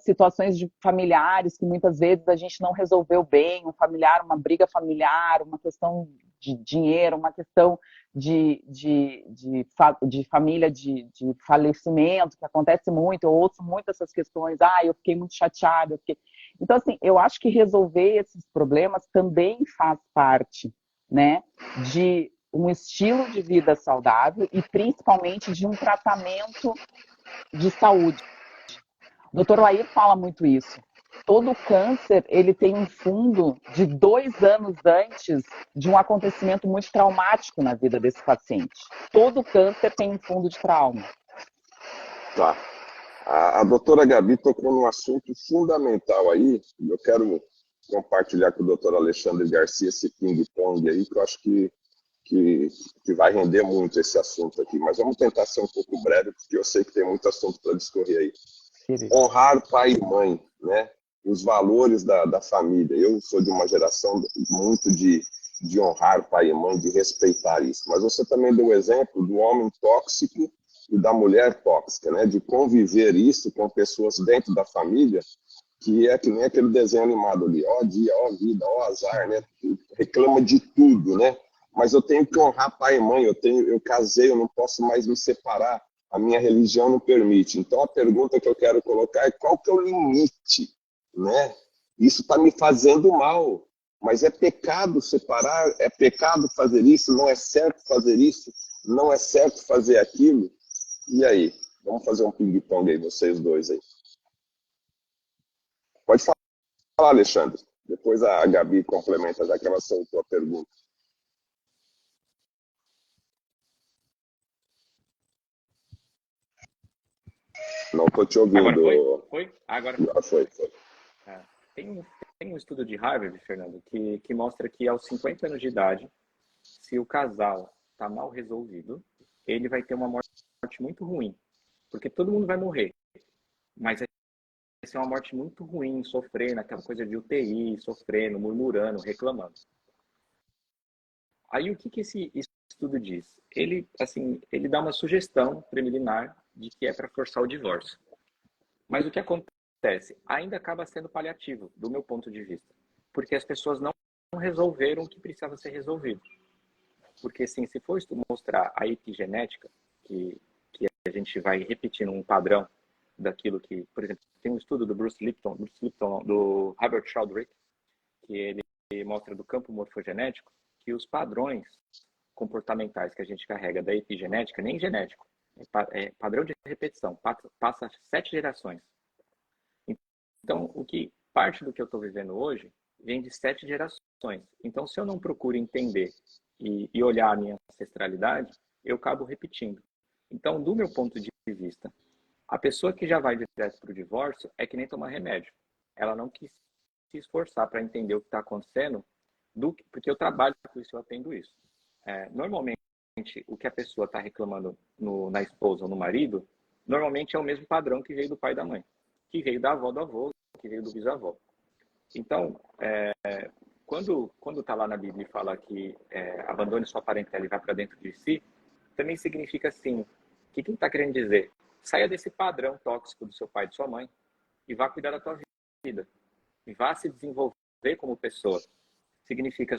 situações de familiares que muitas vezes a gente não resolveu bem, um familiar, uma briga familiar, uma questão de dinheiro, uma questão de família de falecimento, que acontece muito, eu ouço muito essas questões, eu fiquei muito chateada, Então, assim, eu acho que resolver esses problemas também faz parte, né, de um estilo de vida saudável e principalmente de um tratamento de saúde. O Dr. Lair fala muito isso. Todo câncer, ele tem um fundo de 2 anos antes de um acontecimento muito traumático na vida desse paciente. Todo câncer tem um fundo de trauma. Tá. A doutora Gabi tocou num assunto fundamental aí, eu quero compartilhar com o doutor Alexandre Garcia esse ping-pong aí, que eu acho que vai render muito esse assunto aqui. Mas vamos tentar ser um pouco breve, porque eu sei que tem muito assunto para discorrer aí. Honrar pai e mãe, né? Os valores da família. Eu sou de uma geração muito de honrar pai e mãe, de respeitar isso. Mas você também deu o exemplo do homem tóxico e da mulher tóxica, né? De conviver isso com pessoas dentro da família, que é que nem aquele desenho animado ali, ó dia, ó vida, ó azar, né? Reclama de tudo, né? Mas eu tenho que honrar pai e mãe, eu casei, eu não posso mais me separar, a minha religião não permite. Então a pergunta que eu quero colocar é qual que é o limite, né? Isso está me fazendo mal, mas é pecado separar, é pecado fazer isso, não é certo fazer isso, não é certo fazer aquilo. E aí? Vamos fazer um ping-pong aí, vocês dois aí. Pode falar, Alexandre. Depois a Gabi complementa, já que ela soltou a pergunta. Não estou te ouvindo. Agora foi? Agora foi. Tem um estudo de Harvard, Fernando, que mostra que aos 50 anos de idade, se o casal está mal resolvido, ele vai ter uma morte muito ruim. Porque todo mundo vai morrer. Mas vai ser uma morte muito ruim, sofrendo, aquela coisa de UTI, sofrendo, murmurando, reclamando. Aí o que esse estudo diz? Ele dá uma sugestão preliminar de que é para forçar o divórcio. Mas o que acontece? Ainda acaba sendo paliativo, do meu ponto de vista. Porque as pessoas não resolveram o que precisava ser resolvido. Porque, assim, se for mostrar a epigenética, que a gente vai repetindo um padrão daquilo que, por exemplo, tem um estudo do Bruce Lipton, do Herbert Sheldrake, que ele mostra do campo morfogenético, que os padrões comportamentais que a gente carrega da epigenética, nem genético, é padrão de repetição, passa 7 gerações. Então, parte do que eu estou vivendo hoje vem de 7 gerações. Então, se eu não procuro entender e olhar a minha ancestralidade, eu acabo repetindo. Então, do meu ponto de vista, a pessoa que já vai direto para o divórcio é que nem tomar remédio. Ela não quis se esforçar para entender o que está acontecendo, porque eu trabalho com isso, eu atendo isso. Normalmente, o que a pessoa está reclamando na esposa ou no marido, normalmente é o mesmo padrão que veio do pai e da mãe, que veio da avó do avô, que veio do bisavô. Então, quando está lá na Bíblia e fala que abandone sua parentela e vá para dentro de si, também significa assim, o que ele está querendo dizer? Saia desse padrão tóxico do seu pai e de sua mãe e vá cuidar da tua vida. E vá se desenvolver como pessoa. Significa,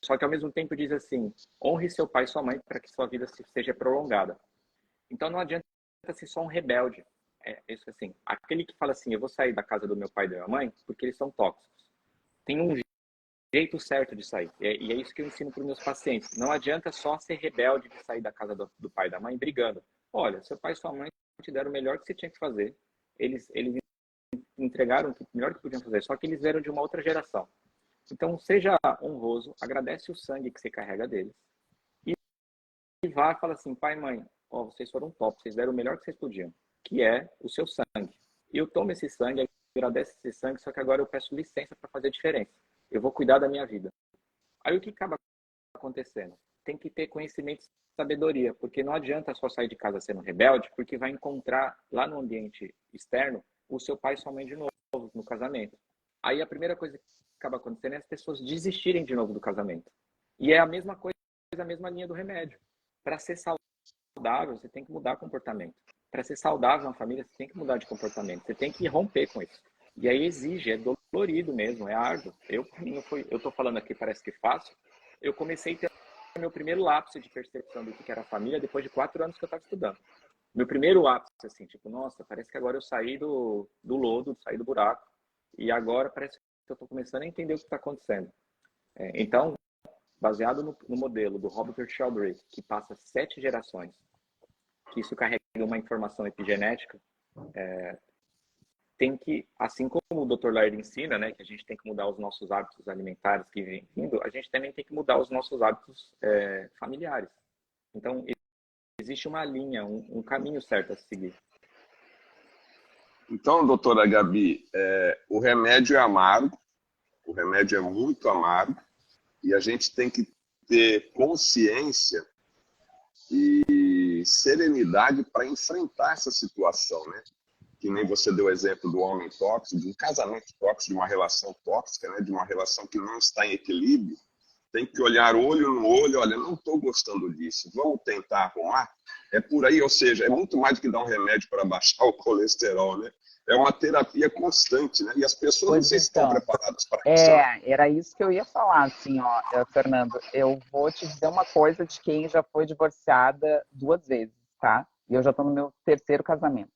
só que ao mesmo tempo diz assim, honre seu pai e sua mãe para que sua vida seja prolongada. Então não adianta ser só um rebelde. Isso assim, aquele que fala assim, eu vou sair da casa do meu pai e da minha mãe porque eles são tóxicos. Tem um jeito certo de sair. E é isso que eu ensino para os meus pacientes. Não adianta só ser rebelde de sair da casa do pai e da mãe brigando. Olha, seu pai e sua mãe te deram o melhor que você tinha que fazer. Eles entregaram o melhor que podiam fazer, só que eles vieram de uma outra geração. Então, seja honroso, agradece o sangue que você carrega deles. E vá e fala assim, pai e mãe, vocês foram top, vocês deram o melhor que vocês podiam, que é o seu sangue. E eu tomo esse sangue, agradeço esse sangue, só que agora eu peço licença para fazer diferença. Eu vou cuidar da minha vida. Aí o que acaba acontecendo? Tem que ter conhecimento e sabedoria, porque não adianta só sair de casa sendo rebelde, porque vai encontrar lá no ambiente externo o seu pai e sua mãe de novo, no casamento. Aí a primeira coisa que acaba acontecendo é as pessoas desistirem de novo do casamento. E é a mesma coisa, a mesma linha do remédio. Para ser saudável, você tem que mudar comportamento. Para ser saudável na família, você tem que mudar de comportamento. Você tem que romper com isso. E aí exige, é dolorido mesmo, é árduo. Eu tô falando aqui, parece que fácil. Eu comecei a ter meu primeiro lapso de percepção do que era família depois de 4 anos que eu estava estudando. Meu primeiro ápice, assim, tipo, nossa, parece que agora eu saí do lodo, saí do buraco, e agora parece que eu estou começando a entender o que está acontecendo. Então, baseado no modelo do Robert Sheldrake, que passa 7 gerações, que isso carrega uma informação epigenética, tem que, assim como o Dr. Laird ensina, né, que a gente tem que mudar os nossos hábitos alimentares que vem vindo, a gente também tem que mudar os nossos hábitos familiares. Então, existe uma linha, um caminho certo a seguir. Então, doutora Gabi, o remédio é amargo, o remédio é muito amargo, e a gente tem que ter consciência e serenidade para enfrentar essa situação, né? Que nem você deu o exemplo do homem tóxico, de um casamento tóxico, de uma relação tóxica, né? De uma relação que não está em equilíbrio. Tem que olhar olho no olho, olha, não estou gostando disso, vamos tentar arrumar? É por aí, ou seja, é muito mais do que dar um remédio para baixar o colesterol, né? É uma terapia constante, né? E as pessoas não sei se estão preparadas para isso. Era isso que eu ia falar, assim, Fernando, eu vou te dizer uma coisa de quem já foi divorciada 2 vezes, tá? E eu já estou no meu 3º casamento.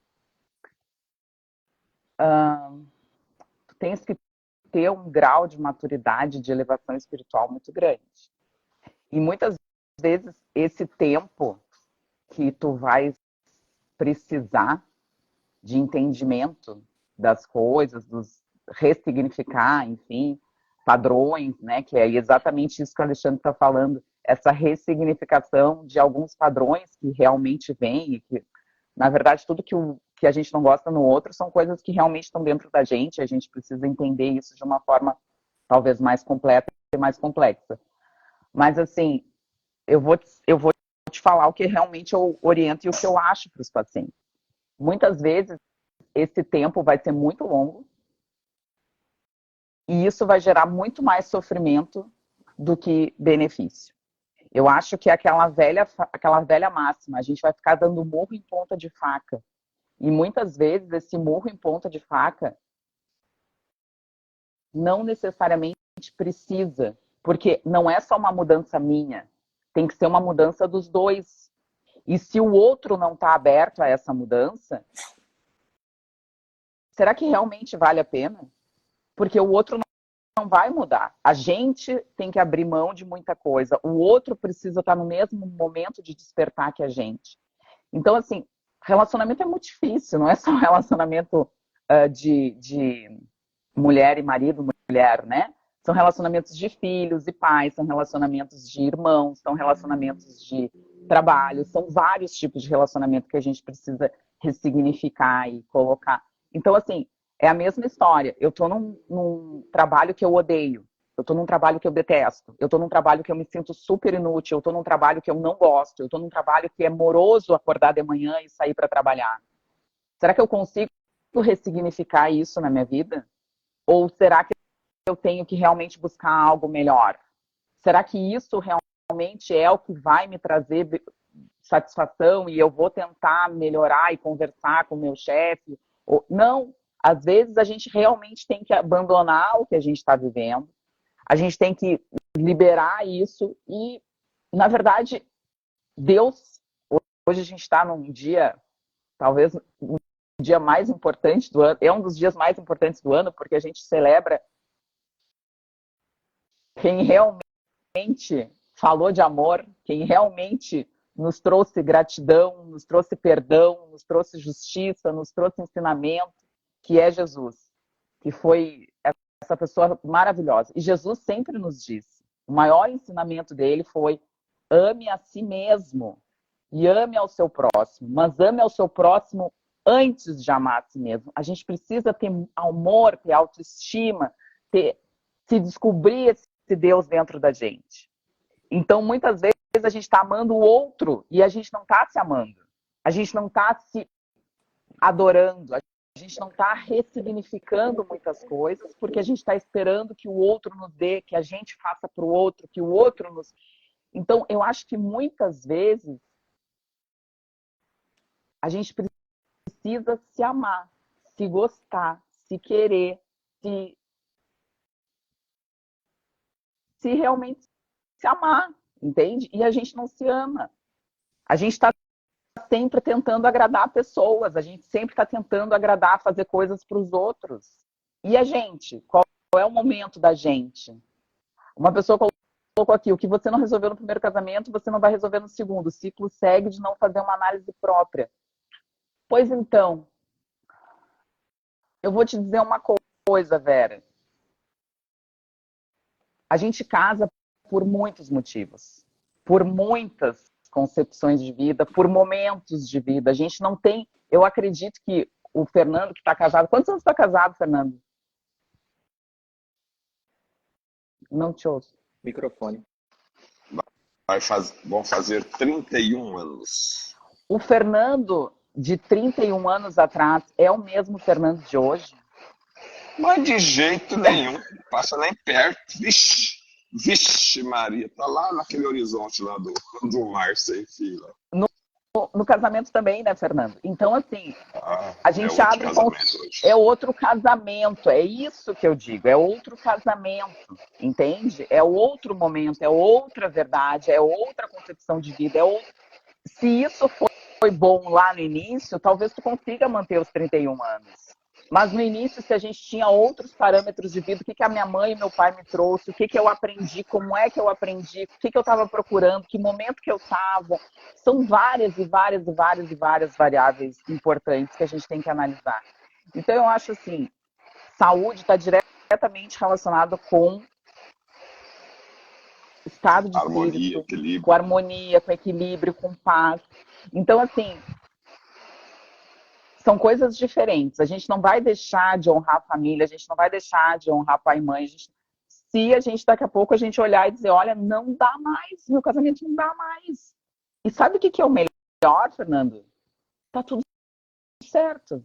Tu tens que ter um grau de maturidade, de elevação espiritual muito grande. E muitas vezes esse tempo que tu vai precisar de entendimento das coisas, dos ressignificar, enfim, padrões, né? Que é exatamente isso que o Alexandre está falando, essa ressignificação de alguns padrões que realmente vêm e que, na verdade, tudo que a gente não gosta no outro são coisas que realmente estão dentro da gente, a gente precisa entender isso de uma forma talvez mais completa e mais complexa. Mas, assim, eu vou te falar o que realmente eu oriento e o que eu acho para os pacientes. Muitas vezes, esse tempo vai ser muito longo e isso vai gerar muito mais sofrimento do que benefício. Eu acho que é aquela velha máxima, a gente vai ficar dando murro em ponta de faca. E muitas vezes esse murro em ponta de faca não necessariamente precisa, porque não é só uma mudança minha, tem que ser uma mudança dos dois. E se o outro não está aberto a essa mudança, será que realmente vale a pena? Porque o outro não vai mudar. A gente tem que abrir mão de muita coisa. O outro precisa estar no mesmo momento de despertar que a gente. Então, assim, relacionamento é muito difícil, não é só um relacionamento de mulher e marido, mulher, né? São relacionamentos de filhos e pais, são relacionamentos de irmãos, são relacionamentos de trabalho, são vários tipos de relacionamento que a gente precisa ressignificar e colocar. Então, assim, é a mesma história. Eu estou num trabalho que eu odeio, eu estou num trabalho que eu detesto, eu estou num trabalho que eu me sinto super inútil, eu estou num trabalho que eu não gosto, eu estou num trabalho que é moroso acordar de manhã e sair para trabalhar. Será que eu consigo ressignificar isso na minha vida? Ou será que eu tenho que realmente buscar algo melhor? Será que isso realmente é o que vai me trazer satisfação e eu vou tentar melhorar e conversar com o meu chefe? Não, às vezes a gente realmente tem que abandonar o que a gente está vivendo, a gente tem que liberar isso e, na verdade, Deus, hoje a gente está num dia, talvez o dia mais importante do ano, é um dos dias mais importantes do ano, porque a gente celebra quem realmente falou de amor, quem realmente nos trouxe gratidão, nos trouxe perdão, nos trouxe justiça, nos trouxe ensinamento, que é Jesus, que foi essa pessoa maravilhosa. E Jesus sempre nos disse, o maior ensinamento dele foi: ame a si mesmo e ame ao seu próximo, mas ame ao seu próximo antes de amar a si mesmo. A gente precisa ter amor, ter autoestima, se descobrir esse Deus dentro da gente. Então, muitas vezes, a gente está amando o outro e a gente não está se amando. A gente não está se adorando. A gente não está ressignificando muitas coisas porque a gente está esperando que o outro nos dê, que a gente faça para o outro, que o outro nos... Então, eu acho que muitas vezes a gente precisa se amar, se gostar, se querer, se realmente se amar, entende? E a gente não se ama. A gente está sempre tentando agradar pessoas, a gente sempre está tentando agradar, fazer coisas para os outros. E a gente? Qual é o momento da gente? Uma pessoa colocou aqui, o que você não resolveu no primeiro casamento, você não vai resolver no segundo. O ciclo segue de não fazer uma análise própria. Pois então, eu vou te dizer uma coisa, Vera. A gente casa por muitos motivos, por muitas concepções de vida, por momentos de vida. A gente não tem... Eu acredito que o Fernando, que está casado... Quantos anos está casado, Fernando? Não te ouço. Microfone. Vão fazer 31 anos. O Fernando, de 31 anos atrás, é o mesmo Fernando de hoje? Mas de jeito nenhum. Passa nem perto. Vixe. Vixe, Maria, tá lá naquele horizonte lá do mar sem fila. No casamento também, né, Fernando? Então, assim, a gente abre... É outro casamento, é isso que eu digo, é outro casamento, entende? É outro momento, é outra verdade, é outra concepção de vida, Se isso foi bom lá no início, talvez tu consiga manter os 31 anos. Mas no início, se a gente tinha outros parâmetros de vida, o que a minha mãe e meu pai me trouxe, o que eu aprendi, como é que eu aprendi, o que eu estava procurando, que momento que eu estava. São várias e várias e várias e várias variáveis importantes que a gente tem que analisar. Então, eu acho assim, saúde está diretamente relacionada com estado de harmonia, espírito, equilíbrio. Com harmonia, com equilíbrio, com paz. Então, assim... São coisas diferentes. A gente não vai deixar de honrar a família, a gente não vai deixar de honrar pai e mãe. Se a gente, daqui a pouco, a gente olhar e dizer, olha, não dá mais, meu casamento não dá mais. E sabe o que é o melhor, Fernando? Tá tudo certo.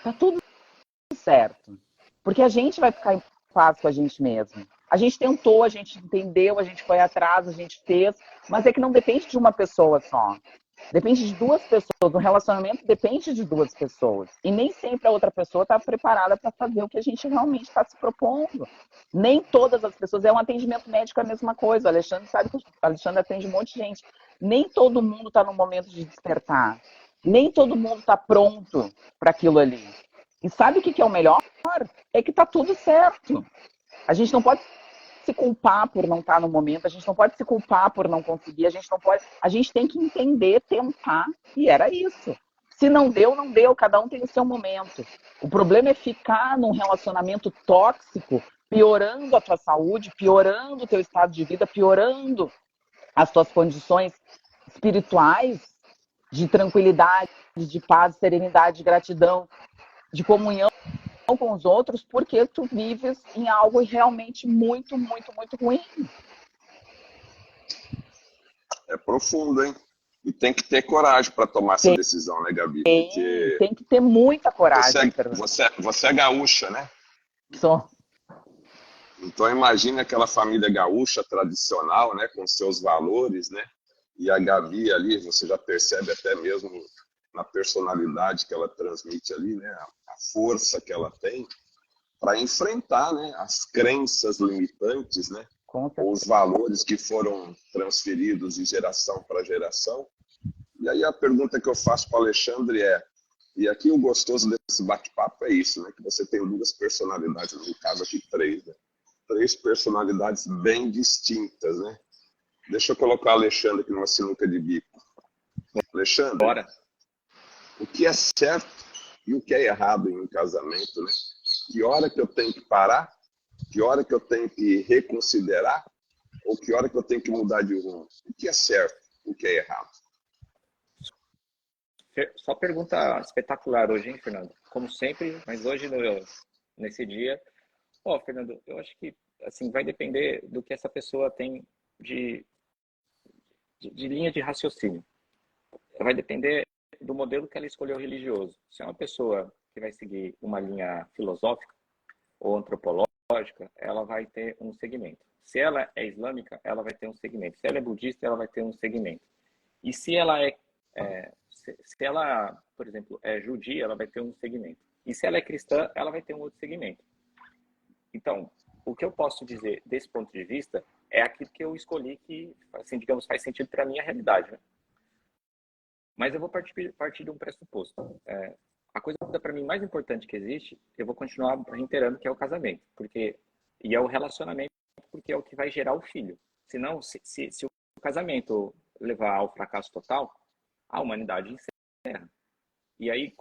Tá tudo certo. Porque a gente vai ficar em paz com a gente mesmo. A gente tentou, a gente entendeu, a gente foi atrás, a gente fez, mas é que não depende de uma pessoa só. Depende de duas pessoas. Um relacionamento depende de duas pessoas. E nem sempre a outra pessoa está preparada para fazer o que a gente realmente está se propondo. Nem todas as pessoas. É um atendimento médico a mesma coisa. O Alexandre sabe que o Alexandre atende um monte de gente. Nem todo mundo está no momento de despertar. Nem todo mundo está pronto para aquilo ali. E sabe o que é o melhor? É que está tudo certo. A gente não pode se culpar por não estar no momento, a gente não pode se culpar por não conseguir, a gente tem que entender, tentar, e era isso. Se não deu, não deu, cada um tem o seu momento. O problema é ficar num relacionamento tóxico, piorando a tua saúde, piorando o teu estado de vida, piorando as tuas condições espirituais de tranquilidade, de paz, serenidade, de gratidão, de comunhão com os outros, porque tu vives em algo realmente muito, muito, muito ruim. É profundo, hein? E tem que ter coragem para tomar essa decisão, né, Gabi? Porque Tem que ter muita coragem, Fernando. você é gaúcha, né? Só. Então imagine aquela família gaúcha tradicional, né, com seus valores, né? E a Gabi ali, você já percebe até mesmo na personalidade que ela transmite ali, né, a força que ela tem para enfrentar, né, as crenças limitantes, né, ou os valores que foram transferidos de geração para geração. E aí a pergunta que eu faço para o Alexandre é, e aqui o gostoso desse bate-papo é isso, né, que você tem duas personalidades, no caso aqui três, né? Três personalidades bem distintas, né? Deixa eu colocar o Alexandre aqui numa sinuca de bico. Alexandre, Bora. O que é certo e o que é errado em um casamento, né? Que hora que eu tenho que parar? Que hora que eu tenho que reconsiderar? Ou que hora que eu tenho que mudar de rumo? O que é certo? O que é errado? Só pergunta espetacular hoje, hein, Fernando? Como sempre, mas hoje, nesse dia... Fernando, eu acho que assim, vai depender do que essa pessoa tem de linha de raciocínio. Vai depender do modelo que ela escolheu religioso. Se é uma pessoa que vai seguir uma linha filosófica ou antropológica, ela vai ter um segmento. Se ela é islâmica, ela vai ter um segmento. Se ela é budista, ela vai ter um segmento. E se ela se ela, por exemplo, é judia, ela vai ter um segmento. E se ela é cristã, ela vai ter um outro segmento. Então, o que eu posso dizer desse ponto de vista é aquilo que eu escolhi que, assim, digamos, faz sentido para a minha realidade, né? Mas eu vou partir de um pressuposto. A coisa para mim mais importante que existe, eu vou continuar reiterando, que é o casamento, e é o relacionamento, porque é o que vai gerar o filho. Senão, se o casamento levar ao fracasso total, a humanidade encerra. E aí,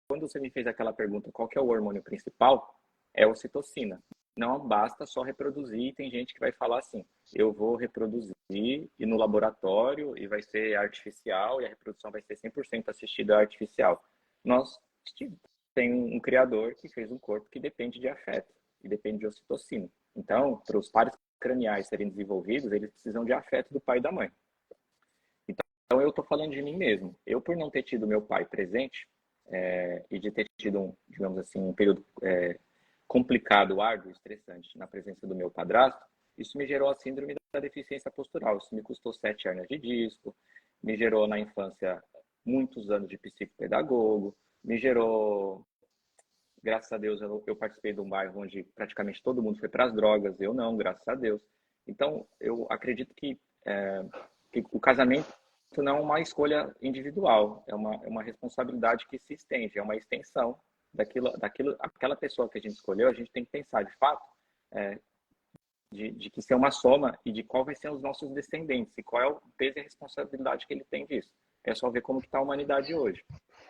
quando você me fez aquela pergunta, qual que é o hormônio principal? É a ocitocina. Não basta só reproduzir, tem gente que vai falar assim, eu vou reproduzir e no laboratório e vai ser artificial e a reprodução vai ser 100% assistida artificial. Nós tem um criador que fez um corpo que depende de afeto e depende de ocitocina. Então, para os pares craniais serem desenvolvidos, eles precisam de afeto do pai e da mãe. Então, eu estou falando de mim mesmo. Eu, por não ter tido meu pai presente e de ter tido, digamos assim, um período complicado, árduo, estressante na presença do meu padrasto, isso me gerou a síndrome da deficiência postural. Isso me custou 7 hernias de disco, me gerou na infância muitos anos de psicopedagogo, me gerou, graças a Deus, eu participei de um bairro onde praticamente todo mundo foi para as drogas, eu não, graças a Deus. Então, eu acredito que o casamento não é uma escolha individual, é uma responsabilidade que se estende, é uma extensão aquela pessoa que a gente escolheu. A gente tem que pensar, de fato, de que isso é uma soma e de qual vai ser os nossos descendentes e qual é o peso e a responsabilidade que ele tem disso. É só ver como está a humanidade hoje,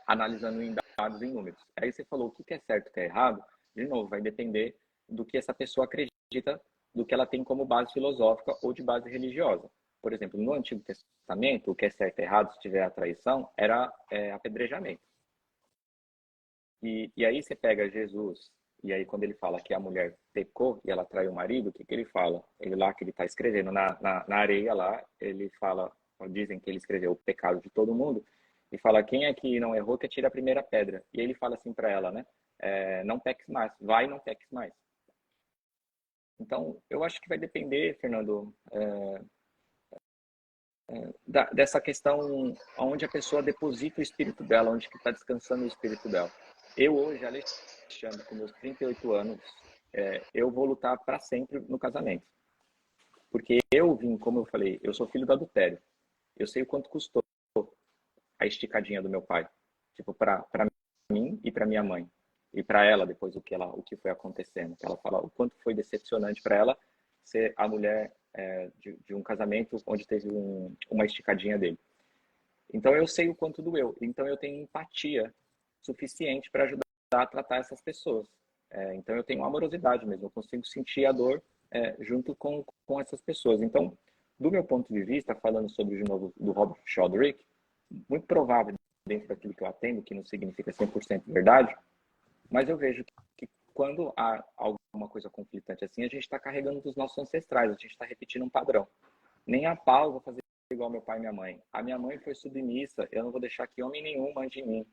analisando em dados e em números. Aí você falou o que é certo e o que é errado. De novo, vai depender do que essa pessoa acredita, do que ela tem como base filosófica ou de base religiosa. Por exemplo, no Antigo Testamento, o que é certo e errado, se tiver a traição, era apedrejamento. E aí você pega Jesus, e aí quando ele fala que a mulher pecou e ela traiu o marido, o que ele fala? Ele lá que ele está escrevendo na areia lá, ele fala, dizem que ele escreveu o pecado de todo mundo, e fala, quem é que não errou que atire a primeira pedra. E aí ele fala assim para ela, né? Não peques mais, vai, não peques mais. Então, eu acho que vai depender, Fernando, dessa questão onde a pessoa deposita o espírito dela, onde que está descansando o espírito dela. Eu hoje, Alexandre, com meus 38 anos, eu vou lutar para sempre no casamento. Porque eu vim, como eu falei, eu sou filho do adultério. Eu sei o quanto custou a esticadinha do meu pai. Tipo, para mim e para minha mãe. E para ela, depois, o que foi acontecendo. Que ela fala o quanto foi decepcionante para ela ser a mulher de um casamento onde teve uma esticadinha dele. Então eu sei o quanto doeu. Então eu tenho empatia suficiente para ajudar a tratar essas pessoas. Então eu tenho amorosidade mesmo, eu consigo sentir a dor junto com essas pessoas. Então, do meu ponto de vista, falando sobre, de novo, do Robert Sheldrake, muito provável dentro daquilo que eu atendo, que não significa 100% verdade, mas eu vejo que quando há alguma coisa conflitante assim, a gente está carregando dos nossos ancestrais, a gente está repetindo um padrão. Nem a pau eu vou fazer igual meu pai e minha mãe. A minha mãe foi submissa, eu não vou deixar que homem nenhum mande em mim.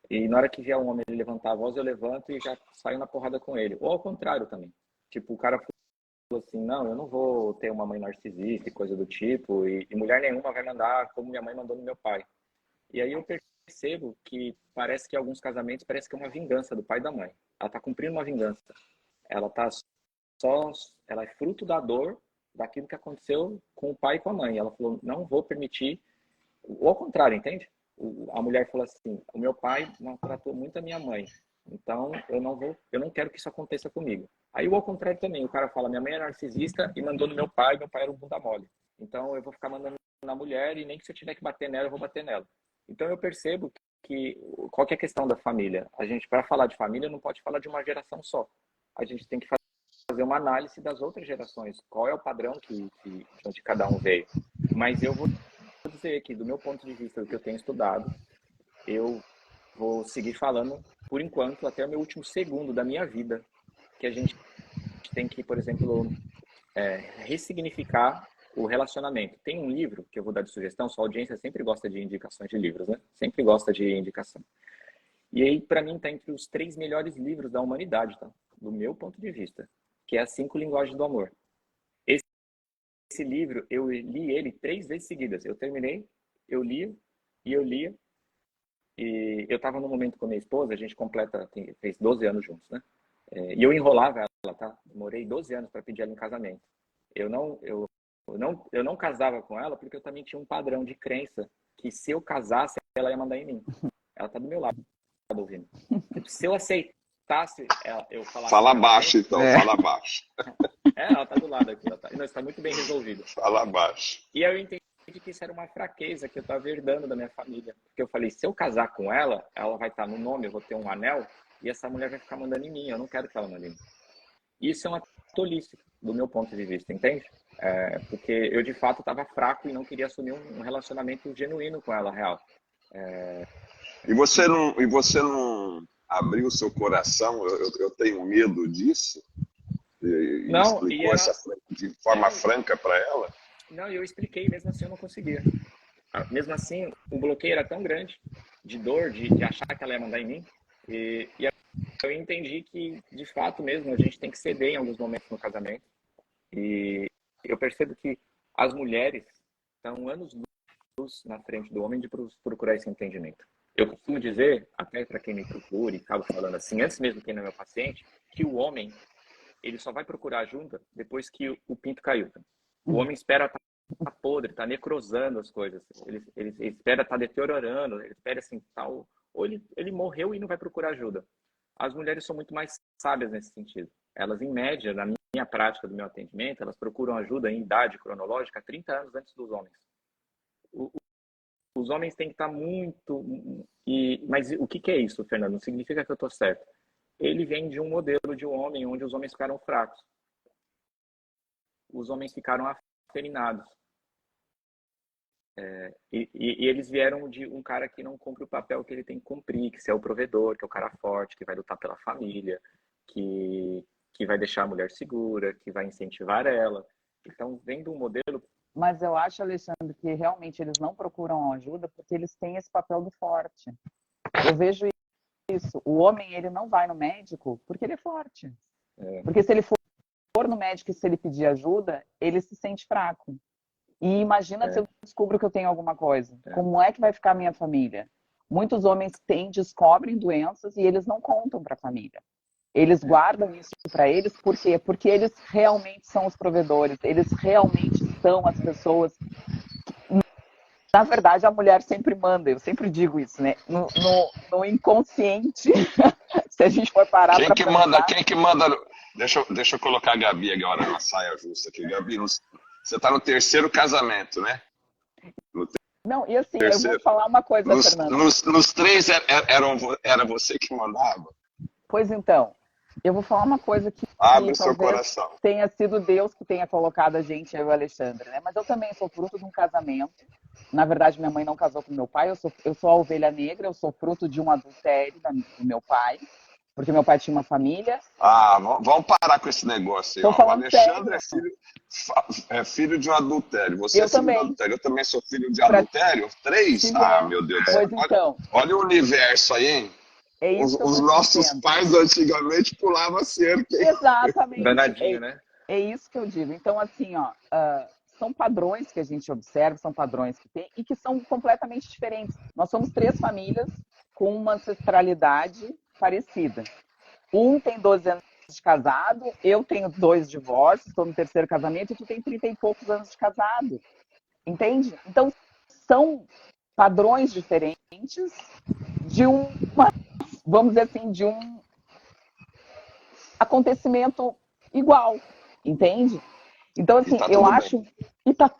E na hora que vier um homem ele levantar a voz, eu levanto e já saio na porrada com ele. Ou ao contrário também. Tipo, o cara falou assim, não, eu não vou ter uma mãe narcisista e coisa do tipo, e mulher nenhuma vai mandar como minha mãe mandou no meu pai. E aí eu percebo que parece que alguns casamentos parece que é uma vingança do pai e da mãe. Ela tá cumprindo uma vingança. Ela tá ela é fruto da dor daquilo que aconteceu com o pai e com a mãe. Ela falou, não vou permitir, ou ao contrário, entende? A mulher falou assim, o meu pai maltratou muito a minha mãe, então eu não quero que isso aconteça comigo. Aí o ao contrário também, o cara fala, minha mãe é narcisista e mandou no meu pai era um bunda mole. Então eu vou ficar mandando na mulher e nem que se eu tiver que bater nela, eu vou bater nela. Então eu percebo que qual que é a questão da família? A gente, para falar de família, não pode falar de uma geração só. A gente tem que fazer uma análise das outras gerações. Qual é o padrão de onde cada um veio? Mas eu vou dizer que, do meu ponto de vista, do que eu tenho estudado, eu vou seguir falando, por enquanto, até o meu último segundo da minha vida, que a gente tem que, por exemplo, ressignificar o relacionamento. Tem um livro que eu vou dar de sugestão, sua audiência sempre gosta de indicações de livros, né? Sempre gosta de indicação. E aí, para mim, está entre os 3 melhores livros da humanidade, tá? Do meu ponto de vista, que é As 5 Linguagens do Amor. Esse livro, eu li ele 3 vezes seguidas. Eu terminei, eu lia, e eu lia. E eu estava num momento com a minha esposa, a gente fez 12 anos juntos, né? E eu enrolava ela, tá? Demorei 12 anos para pedir ela em casamento. Eu não casava com ela porque eu também tinha um padrão de crença que se eu casasse, ela ia mandar em mim. Ela tá do meu lado, ouvindo. Se eu aceitasse, eu falasse... Fala baixo, então. Fala baixo. Ela tá do lado aqui. Não, está muito bem resolvido. Fala baixo. E eu entendi que isso era uma fraqueza que eu estava herdando da minha família. Porque eu falei, se eu casar com ela, ela vai estar no nome, eu vou ter um anel, e essa mulher vai ficar mandando em mim. Eu não quero que ela mande em mim. Isso é uma tolice, do meu ponto de vista, entende? Porque eu, de fato, estava fraco e não queria assumir um relacionamento genuíno com ela, real. E você não abriu o seu coração? Eu tenho medo disso? E não, explicou de forma franca para ela? Não, eu expliquei, mesmo assim eu não conseguia. Mesmo assim, o bloqueio era tão grande, de dor, de achar que ela ia mandar em mim, e eu entendi que, de fato mesmo, a gente tem que ceder em alguns momentos no casamento. E eu percebo que as mulheres estão anos-luz na frente do homem de procurar esse entendimento. Eu costumo dizer, até para quem me procura e acaba falando assim, antes mesmo que não é meu paciente, que o homem, ele só vai procurar ajuda depois que o pinto caiu. O homem espera estar podre, estar necrosando as coisas. Ele espera estar deteriorando, ele espera assim, tal, ou ele morreu e não vai procurar ajuda. As mulheres são muito mais sábias nesse sentido. Elas, em média, na minha prática do meu atendimento, elas procuram ajuda em idade cronológica 30 anos antes dos homens. Os homens têm que estar muito... Mas o que é isso, Fernando? Não significa que eu estou certo. Ele vem de um modelo de um homem onde os homens ficaram fracos. Os homens ficaram afeminados. E eles vieram de um cara que não cumpre o papel que ele tem que cumprir, que é o provedor, que é o cara forte, que vai lutar pela família, que vai deixar a mulher segura, que vai incentivar ela. Então, vem de um modelo... Mas eu acho, Alexandre, que realmente eles não procuram ajuda porque eles têm esse papel do forte. Eu vejo isso. O homem, ele não vai no médico porque ele é forte. Porque se ele for no médico e se ele pedir ajuda, ele se sente fraco. E imagina se eu descubro que eu tenho alguma coisa. Como é que vai ficar a minha família? Muitos homens descobrem doenças e eles não contam para a família. Eles guardam isso para eles, por quê? Porque eles realmente são os provedores, eles realmente são as pessoas que, na verdade, a mulher sempre manda, eu sempre digo isso, né? No inconsciente, se a gente for parar para pensar... Quem que manda... Deixa eu colocar a Gabi agora na saia justa aqui. Gabi, você está no 3º casamento, né? No Não, e assim, eu vou Terceiro. falar uma coisa, Fernando. Nos três era você que mandava? Pois então, eu vou falar uma coisa que Abre seu talvez coração. tenha sido Deus que tenha colocado a gente, eu e o Alexandre, né? Mas eu também sou fruto de um casamento. Na verdade, minha mãe não casou com meu pai, eu sou a ovelha negra, eu sou fruto de um adultério do meu pai, porque meu pai tinha uma família. Ah, vamos parar com esse negócio aí. Estou Ó. O falando Alexandre sério. é filho de um adultério. Você é Eu filho de também. adultério. Eu também sou filho de Pra adultério. Três? se Ah, ver. meu Deus do céu. Pois então, Olha o universo aí, hein? é isso que eu Os estou te nossos dizendo. pais antigamente pulavam cerca, hein? Exatamente. Danadinho, né? É isso que eu digo. Então, assim, ó, são padrões que a gente observa, são padrões que tem e que são completamente diferentes. Nós somos três famílias com uma ancestralidade parecida. Um tem 12 anos de casado, eu tenho 2 divórcios, estou no terceiro casamento, e tu tem 30 e poucos anos de casado. Entende? Então, são padrões diferentes de vamos dizer assim, de um acontecimento igual, entende? Então, assim, Tá eu tudo bem. acho. E tá,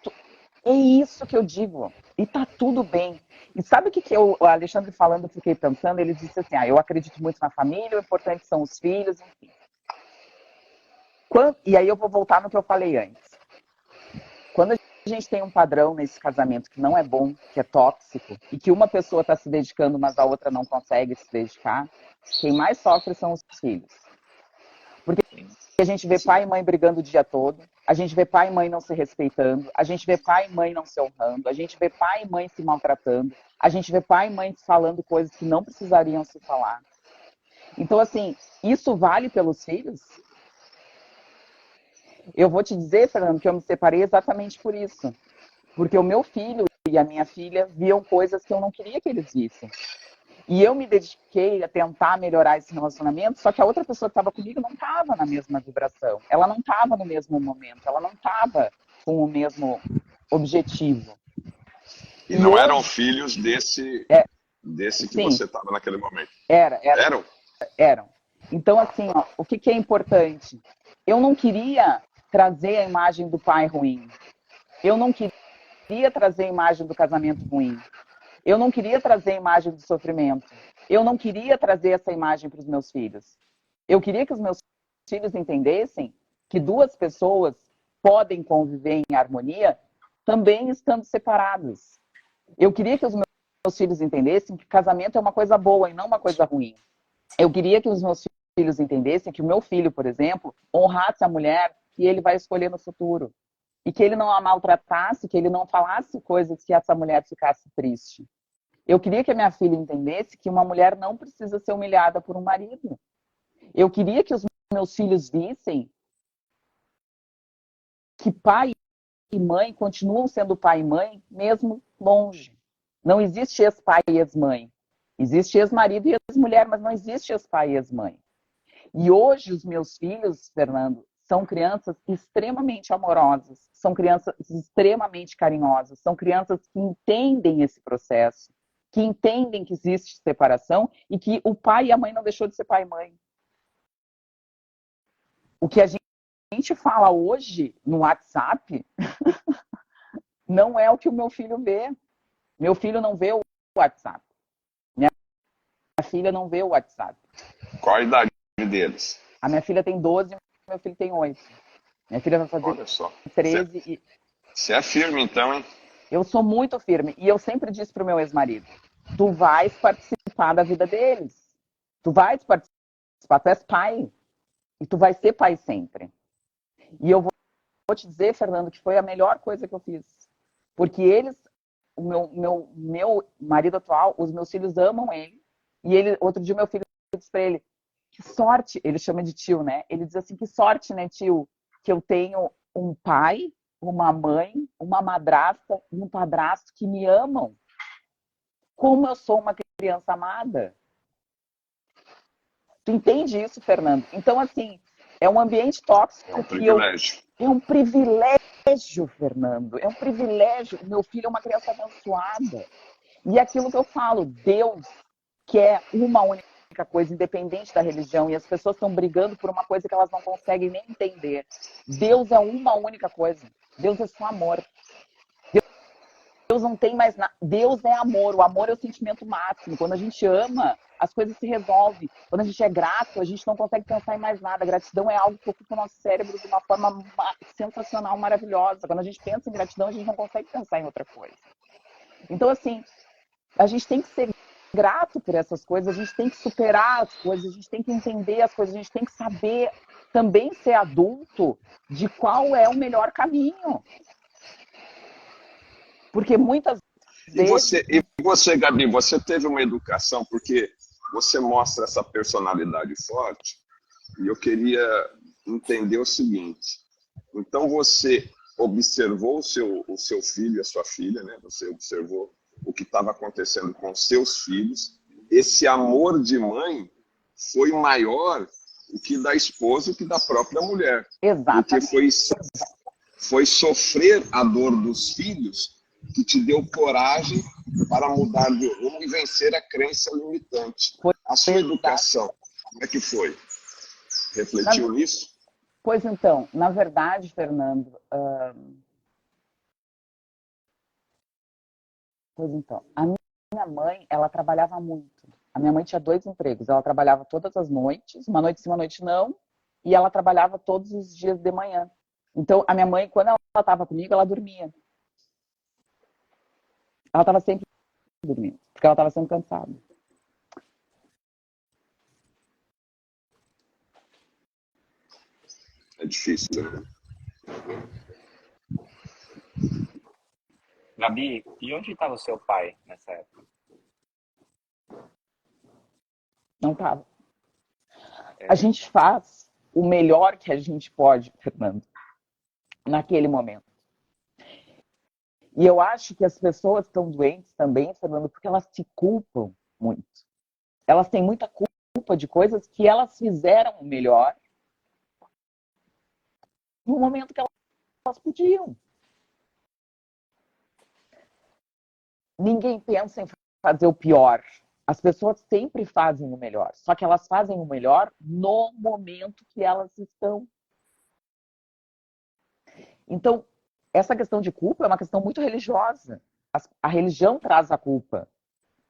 é isso que eu digo. E tá tudo bem. E sabe o que o Alexandre falando, eu fiquei pensando? Ele disse assim: eu acredito muito na família, o importante são os filhos, enfim. E aí eu vou voltar no que eu falei antes. Quando a gente tem um padrão nesse casamento que não é bom, que é tóxico, e que uma pessoa está se dedicando, mas a outra não consegue se dedicar, quem mais sofre são os filhos. Porque a gente vê pai e mãe brigando o dia todo, a gente vê pai e mãe não se respeitando, a gente vê pai e mãe não se honrando, a gente vê pai e mãe se maltratando, a gente vê pai e mãe falando coisas que não precisariam se falar. Então, assim, isso vale pelos filhos? Eu vou te dizer, Fernando, que eu me separei exatamente por isso. Porque o meu filho e a minha filha viam coisas que eu não queria que eles vissem. E eu me dediquei a tentar melhorar esse relacionamento, só que a outra pessoa que estava comigo não estava na mesma vibração. Ela não estava no mesmo momento, ela não estava com o mesmo objetivo. E não hoje, eram filhos desse que sim, você estava naquele momento? Eram? Eram. Então, assim, ó, o que é importante? Eu não queria trazer a imagem do pai ruim. Eu não queria trazer a imagem do casamento ruim. Eu não queria trazer a imagem do sofrimento. Eu não queria trazer essa imagem para os meus filhos. Eu queria que os meus filhos entendessem que duas pessoas podem conviver em harmonia também estando separadas. Eu queria que os meus filhos entendessem que casamento é uma coisa boa e não uma coisa ruim. Eu queria que os meus filhos entendessem que o meu filho, por exemplo, honrasse a mulher que ele vai escolher no futuro. E que ele não a maltratasse, que ele não falasse coisas que essa mulher ficasse triste. Eu queria que a minha filha entendesse que uma mulher não precisa ser humilhada por um marido. Eu queria que os meus filhos vissem que pai e mãe continuam sendo pai e mãe, mesmo longe. Não existe ex-pai e ex-mãe. Existe ex-marido e ex-mulher, mas não existe ex-pai e ex-mãe. E hoje os meus filhos, Fernando, são crianças extremamente amorosas, são crianças extremamente carinhosas, são crianças que entendem esse processo, que entendem que existe separação e que o pai e a mãe não deixou de ser pai e mãe. O que a gente fala hoje no WhatsApp não é o que o meu filho vê. Meu filho não vê o WhatsApp. Minha filha não vê o WhatsApp. Qual a idade deles? A minha filha tem 12 e meu filho tem 8. Minha filha vai fazer Olha só. 13 Você é firme então, hein? Eu sou muito firme. E eu sempre disse pro meu ex-marido, tu vais participar da vida deles. Tu vais participar, tu és pai. E tu vai ser pai sempre. E eu vou te dizer, Fernando, que foi a melhor coisa que eu fiz. Porque eles, o meu marido atual, os meus filhos amam ele. E ele, outro dia meu filho disse pra ele, que sorte, ele chama de tio, né? Ele diz assim, que sorte, né, tio, que eu tenho um pai, uma mãe, uma madrasta e um padrasto que me amam. Como eu sou uma criança amada. Tu entende isso, Fernando? Então, assim, é um ambiente tóxico. É um privilégio. É um privilégio, Fernando. É um privilégio. Meu filho é uma criança abençoada. E é aquilo que eu falo, Deus quer uma única coisa, independente da religião, e as pessoas estão brigando por uma coisa que elas não conseguem nem entender. Deus é uma única coisa. Deus é só amor. não tem mais nada. Deus é amor. O amor é o sentimento máximo. Quando a gente ama, as coisas se resolvem. Quando a gente é grato, a gente não consegue pensar em mais nada. A gratidão é algo que ocupa o nosso cérebro de uma forma sensacional, maravilhosa. Quando a gente pensa em gratidão, a gente não consegue pensar em outra coisa. Então, assim, a gente tem que ser grato por essas coisas, a gente tem que superar as coisas, a gente tem que entender as coisas, a gente tem que saber também ser adulto de qual é o melhor caminho. Porque muitas vezes... E você, Gabi, você teve uma educação, porque você mostra essa personalidade forte, e eu queria entender o seguinte. Então, você observou o seu filho e a sua filha, né? Você observou o que estava acontecendo com seus filhos. Esse amor de mãe foi maior do que da esposa e que da própria mulher. Exatamente. Porque foi sofrer a dor dos filhos que te deu coragem para mudar de rumo e vencer a crença limitante. A sua educação, como é que foi? Refletiu nisso? Pois então, na verdade, Fernando, a minha mãe, ela trabalhava muito. A minha mãe tinha 2 empregos. Ela trabalhava todas as noites, uma noite sim, uma noite não, e ela trabalhava todos os dias de manhã. Então, a minha mãe, quando ela estava comigo, ela dormia. Ela estava sempre dormindo, porque ela estava sempre cansada. É difícil, né? Gabi, e onde estava o seu pai nessa época? Não estava. A gente faz o melhor que a gente pode, Fernando, naquele momento. E eu acho que as pessoas estão doentes também, Fernando, porque elas se culpam muito. Elas têm muita culpa de coisas que elas fizeram o melhor no momento que elas podiam. Ninguém pensa em fazer o pior. As pessoas sempre fazem o melhor. Só que elas fazem o melhor no momento que elas estão. Então, essa questão de culpa é uma questão muito religiosa. A religião traz a culpa.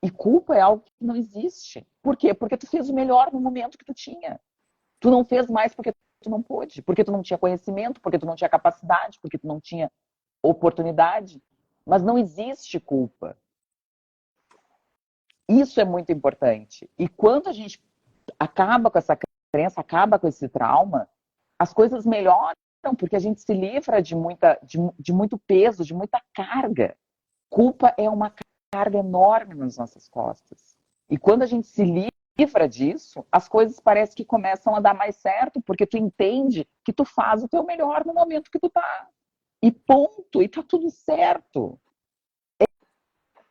E culpa é algo que não existe. Por quê? Porque tu fez o melhor no momento que tu tinha. Tu não fez mais porque tu não pôde, porque tu não tinha conhecimento, porque tu não tinha capacidade, porque tu não tinha oportunidade. Mas não existe culpa. Isso é muito importante. E quando a gente acaba com essa crença, acaba com esse trauma, as coisas melhoram, porque a gente se livra de muito peso, de muita carga. Culpa é uma carga enorme nas nossas costas. E quando a gente se livra disso, as coisas parecem que começam a dar mais certo, porque tu entende que tu faz o teu melhor no momento que tu tá. E ponto, e tá tudo certo.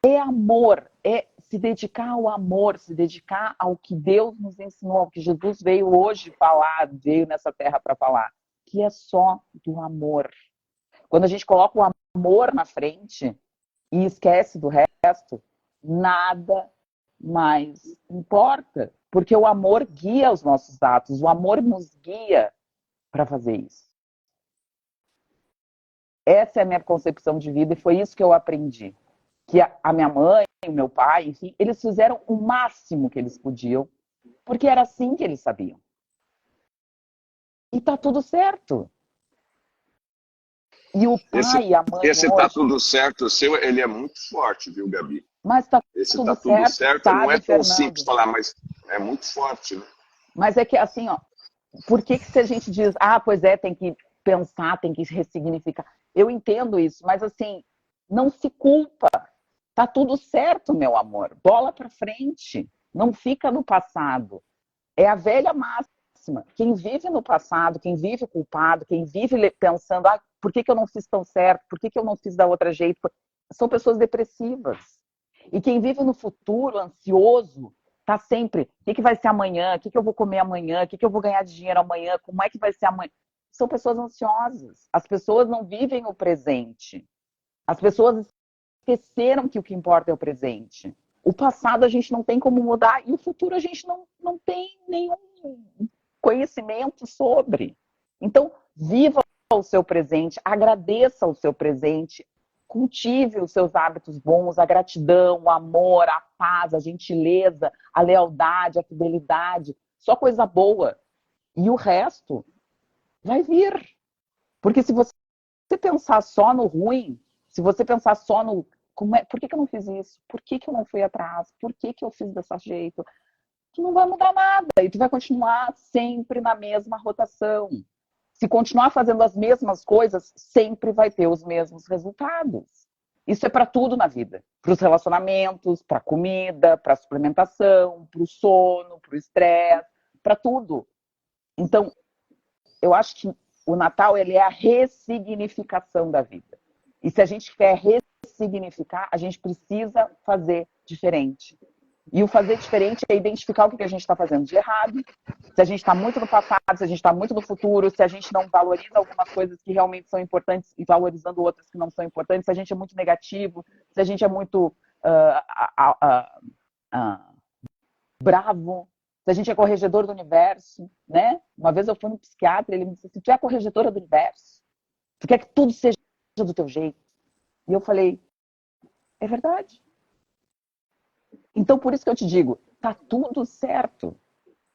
É amor, é se dedicar ao amor, se dedicar ao que Deus nos ensinou, ao que Jesus veio hoje falar, veio nessa terra para falar, que é só do amor. Quando a gente coloca o amor na frente e esquece do resto, nada mais importa, porque o amor guia os nossos atos, o amor nos guia para fazer isso. Essa é a minha concepção de vida e foi isso que eu aprendi. Que a minha mãe, o meu pai, enfim, eles fizeram o máximo que eles podiam, porque era assim que eles sabiam. E tá tudo certo. E o pai e a mãe Esse hoje... tá tudo certo, o seu, ele é muito forte, viu, Gabi? Mas tá esse tudo tá tudo certo, certo, sabe, não é tão Fernando? simples falar, mas é muito forte, né? Mas é que assim, ó, por que se a gente diz, pois é, tem que pensar, tem que ressignificar. Eu entendo isso, mas assim, não se culpa. Tá tudo certo, meu amor. Bola para frente. Não fica no passado. É a velha máxima. Quem vive no passado, quem vive culpado, quem vive pensando, por que eu não fiz tão certo? Por que eu não fiz da outra jeito? São pessoas depressivas. E quem vive no futuro, ansioso, tá sempre, o que vai ser amanhã? O que eu vou comer amanhã? O que eu vou ganhar de dinheiro amanhã? Como é que vai ser amanhã? São pessoas ansiosas. As pessoas não vivem o presente. As pessoas esqueceram que o que importa é o presente. O passado a gente não tem como mudar e o futuro a gente não tem nenhum conhecimento sobre. Então, viva o seu presente, agradeça o seu presente, cultive os seus hábitos bons, a gratidão, o amor, a paz, a gentileza, a lealdade, a fidelidade, só coisa boa. E o resto vai vir. Porque se você pensar só no ruim, se você pensar só no por que eu não fiz isso? Por que eu não fui atrás? Por que eu fiz desse jeito? Tu não vai mudar nada e tu vai continuar sempre na mesma rotação. Se continuar fazendo as mesmas coisas, sempre vai ter os mesmos resultados. Isso é para tudo na vida. Para os relacionamentos, para a comida, para a suplementação, para o sono, para o estresse, para tudo. Então, eu acho que o Natal ele é a ressignificação da vida. E se a gente quer ressignificar, a gente precisa fazer diferente. E o fazer diferente é identificar o que a gente está fazendo de errado, se a gente está muito no passado, se a gente está muito no futuro, se a gente não valoriza algumas coisas que realmente são importantes e valorizando outras que não são importantes, se a gente é muito negativo, se a gente é muito bravo, se a gente é corregedor do universo, né? Uma vez eu fui no psiquiatra e ele me disse assim, tu é a corregedora do universo, tu quer que tudo seja do teu jeito. E eu falei, é verdade. Então, por isso que eu te digo, tá tudo certo.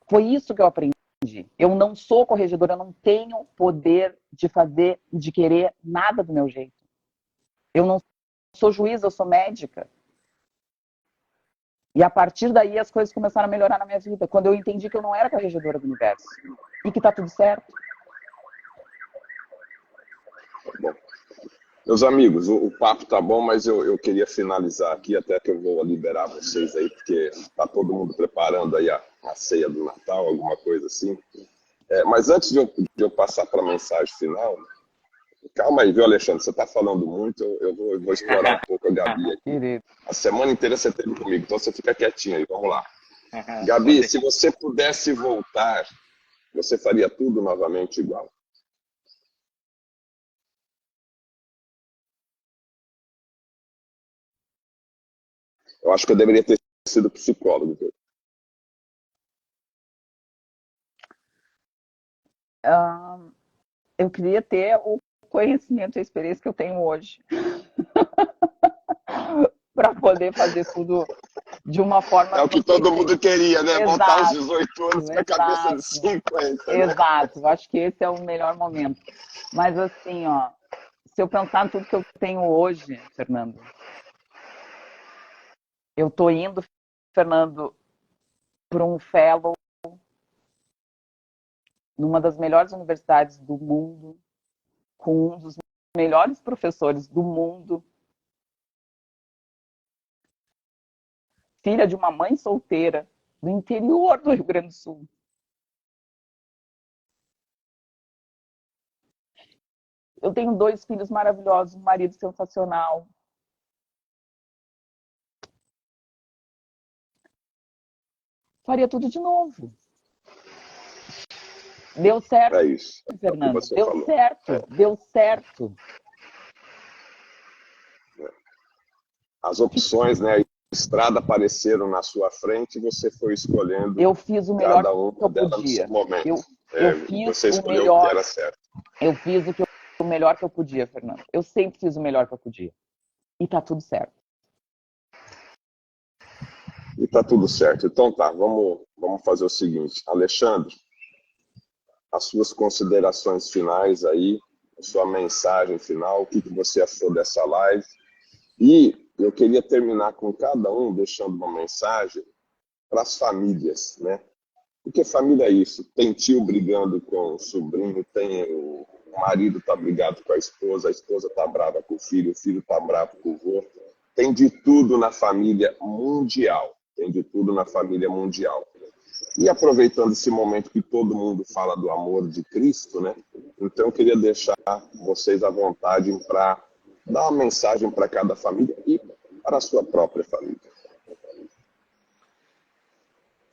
Foi isso que eu aprendi. Eu não sou corregedora, eu não tenho poder de fazer e de querer nada do meu jeito. Eu não sou juiz, eu sou médica. E a partir daí as coisas começaram a melhorar na minha vida, quando eu entendi que eu não era corregedora do universo. E que tá tudo certo. Bom, meus amigos, o papo tá bom, mas eu queria finalizar aqui, até que eu vou liberar vocês aí, porque tá todo mundo preparando aí a ceia do Natal, alguma coisa assim. Mas antes de eu passar para a mensagem final, calma aí, viu, Alexandre? Você está falando muito, eu vou explorar um pouco a Gabi aqui. A semana inteira você esteve comigo, então você fica quietinho aí, vamos lá. Gabi, se você pudesse voltar, você faria tudo novamente igual? Eu acho que eu deveria ter sido psicólogo. Eu queria ter o conhecimento e a experiência que eu tenho hoje para poder fazer tudo de uma forma... É o que todo mundo queria, né? Exato, voltar aos 18 anos com a cabeça de 50. Né? Exato, eu acho que esse é o melhor momento. Mas assim, ó, se eu pensar em tudo que eu tenho hoje, Fernando, eu tô indo, Fernando, para um fellow numa das melhores universidades do mundo, com um dos melhores professores do mundo, filha de uma mãe solteira do interior do Rio Grande do Sul. Eu tenho 2 filhos maravilhosos, um marido sensacional. Faria tudo de novo. Deu certo, É isso. Fernando. É deu falou. certo, deu certo. As opções, né? A estrada apareceram na sua frente e você foi escolhendo. Eu fiz o melhor cada uma que eu dela no podia. seu momento. Eu fiz você o escolheu melhor. o que era certo. Eu fiz o melhor que eu podia, Fernando. Eu sempre fiz o melhor que eu podia. E tá tudo certo. E tá tudo certo. Então tá, vamos fazer o seguinte. Alexandre, as suas considerações finais aí, a sua mensagem final, o que você achou dessa live. E eu queria terminar com cada um deixando uma mensagem para as famílias, né? Porque família é isso. Tem tio brigando com o sobrinho, tem o marido tá brigado com a esposa tá brava com o filho tá bravo com o vô. Tem de tudo na família mundial. Tem de tudo na família mundial. E aproveitando esse momento que todo mundo fala do amor de Cristo, né? Então eu queria deixar vocês à vontade para dar uma mensagem para cada família e para a sua própria família.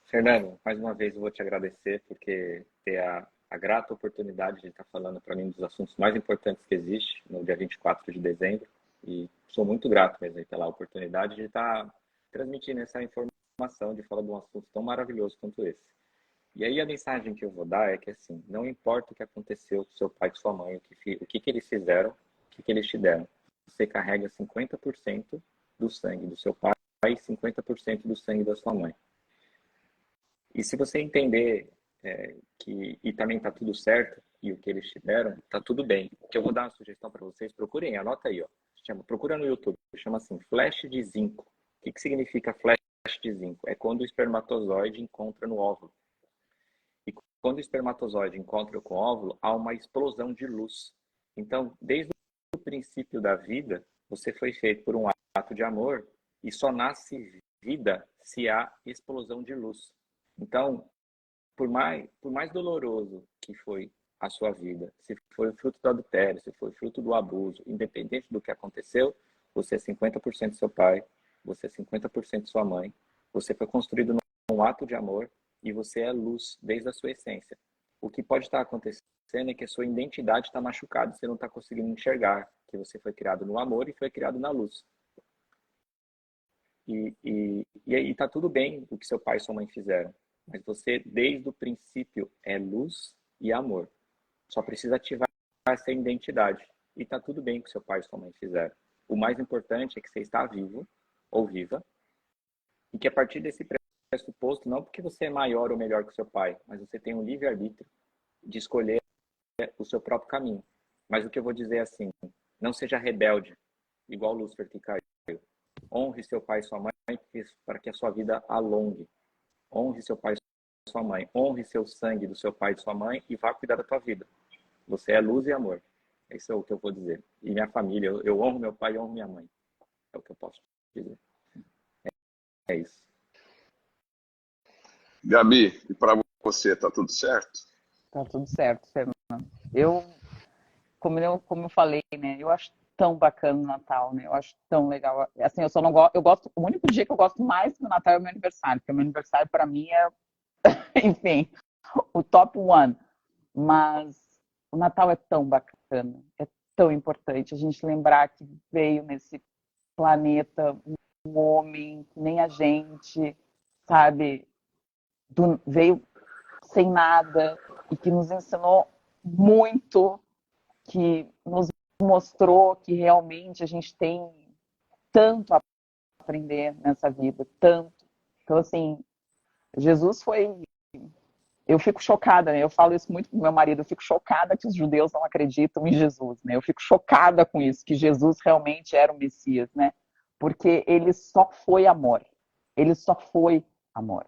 Fernando, mais uma vez eu vou te agradecer porque ter a grata oportunidade de estar falando para mim dos assuntos mais importantes que existe no dia 24 de dezembro. E sou muito grato mesmo pela oportunidade de estar transmitindo essa informação, de falar de um assunto tão maravilhoso quanto esse. E aí a mensagem que eu vou dar é que, assim, não importa o que aconteceu com seu pai e sua mãe, o que eles fizeram, o que eles te deram. você carrega 50% do sangue do seu pai e 50% do sangue da sua mãe. E se você entender que e também está tudo certo, e o que eles te deram, está tudo bem. Que eu vou dar uma sugestão para vocês, procurem, anota aí, ó. Procura no YouTube, chama assim, flash de zinco. O que significa flash de zinco? É quando o espermatozoide encontra no óvulo. E quando o espermatozoide encontra com o óvulo, há uma explosão de luz. Então, desde o princípio da vida, você foi feito por um ato de amor e só nasce vida se há explosão de luz. Então, por mais doloroso que foi a sua vida, se foi fruto do adultério, se foi fruto do abuso, independente do que aconteceu, você é 50% seu pai, você é 50% sua mãe, você foi construído num ato de amor e você é luz desde a sua essência. O que pode estar acontecendo é que a sua identidade está machucada, você não está conseguindo enxergar que você foi criado no amor e foi criado na luz. E aí está tudo bem o que seu pai e sua mãe fizeram, mas você, desde o princípio, é luz e amor. Só precisa ativar essa identidade. E está tudo bem o que seu pai e sua mãe fizeram. O mais importante é que você está vivo ou viva e que a partir desse pressuposto, não porque você é maior ou melhor que seu pai, mas você tem um livre-arbítrio de escolher o seu próprio caminho. Mas o que eu vou dizer é assim, não seja rebelde, igual Lúcifer que caiu. Honre seu pai e sua mãe para que a sua vida alongue. Honre seu pai e sua mãe. Honre seu sangue do seu pai e sua mãe e vá cuidar da tua vida. Você é luz e amor. Isso é o que eu vou dizer. E minha família, eu honro meu pai e honro minha mãe. É o que eu posso dizer. É isso. Gabi, e para você, tá tudo certo? Tá tudo certo, Fernando. Como eu falei, né? Eu acho tão bacana o Natal, né? Eu acho tão legal. Assim, eu só não gosto, o único dia que eu gosto mais do Natal é o meu aniversário, porque o meu aniversário para mim é, enfim, o top one. Mas o Natal é tão bacana, é tão importante a gente lembrar que veio nesse planeta um homem que nem a gente, sabe, veio sem nada e que nos ensinou muito, que nos mostrou que realmente a gente tem tanto a aprender nessa vida, tanto. Então, assim, Jesus foi... Eu fico chocada, né? Eu falo isso muito com meu marido, eu fico chocada que os judeus não acreditam em Jesus, né? Eu fico chocada com isso, que Jesus realmente era o Messias, né? Porque ele só foi amor. Ele só foi amor.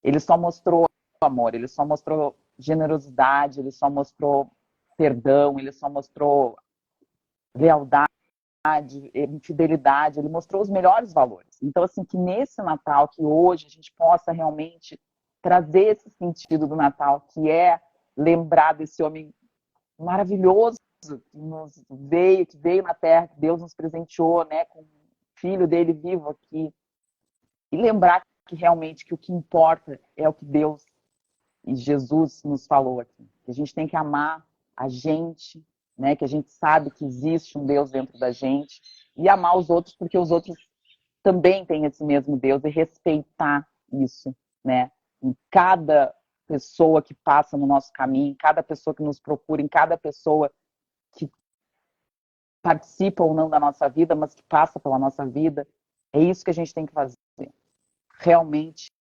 Ele só mostrou amor, ele só mostrou generosidade, ele só mostrou perdão, ele só mostrou lealdade, fidelidade, ele mostrou os melhores valores. Então, assim, que nesse Natal, que hoje a gente possa realmente trazer esse sentido do Natal, que é lembrar desse homem maravilhoso que veio na Terra, que Deus nos presenteou, né, com o filho dele vivo aqui, e lembrar que realmente que o que importa é o que Deus e Jesus nos falou aqui, que a gente tem que amar a gente, né, que a gente sabe que existe um Deus dentro da gente, e amar os outros porque os outros também têm esse mesmo Deus, e respeitar isso, né, em cada pessoa que passa no nosso caminho, em cada pessoa que nos procura, em cada pessoa que participa ou não da nossa vida, mas que passa pela nossa vida. É isso que a gente tem que fazer. Realmente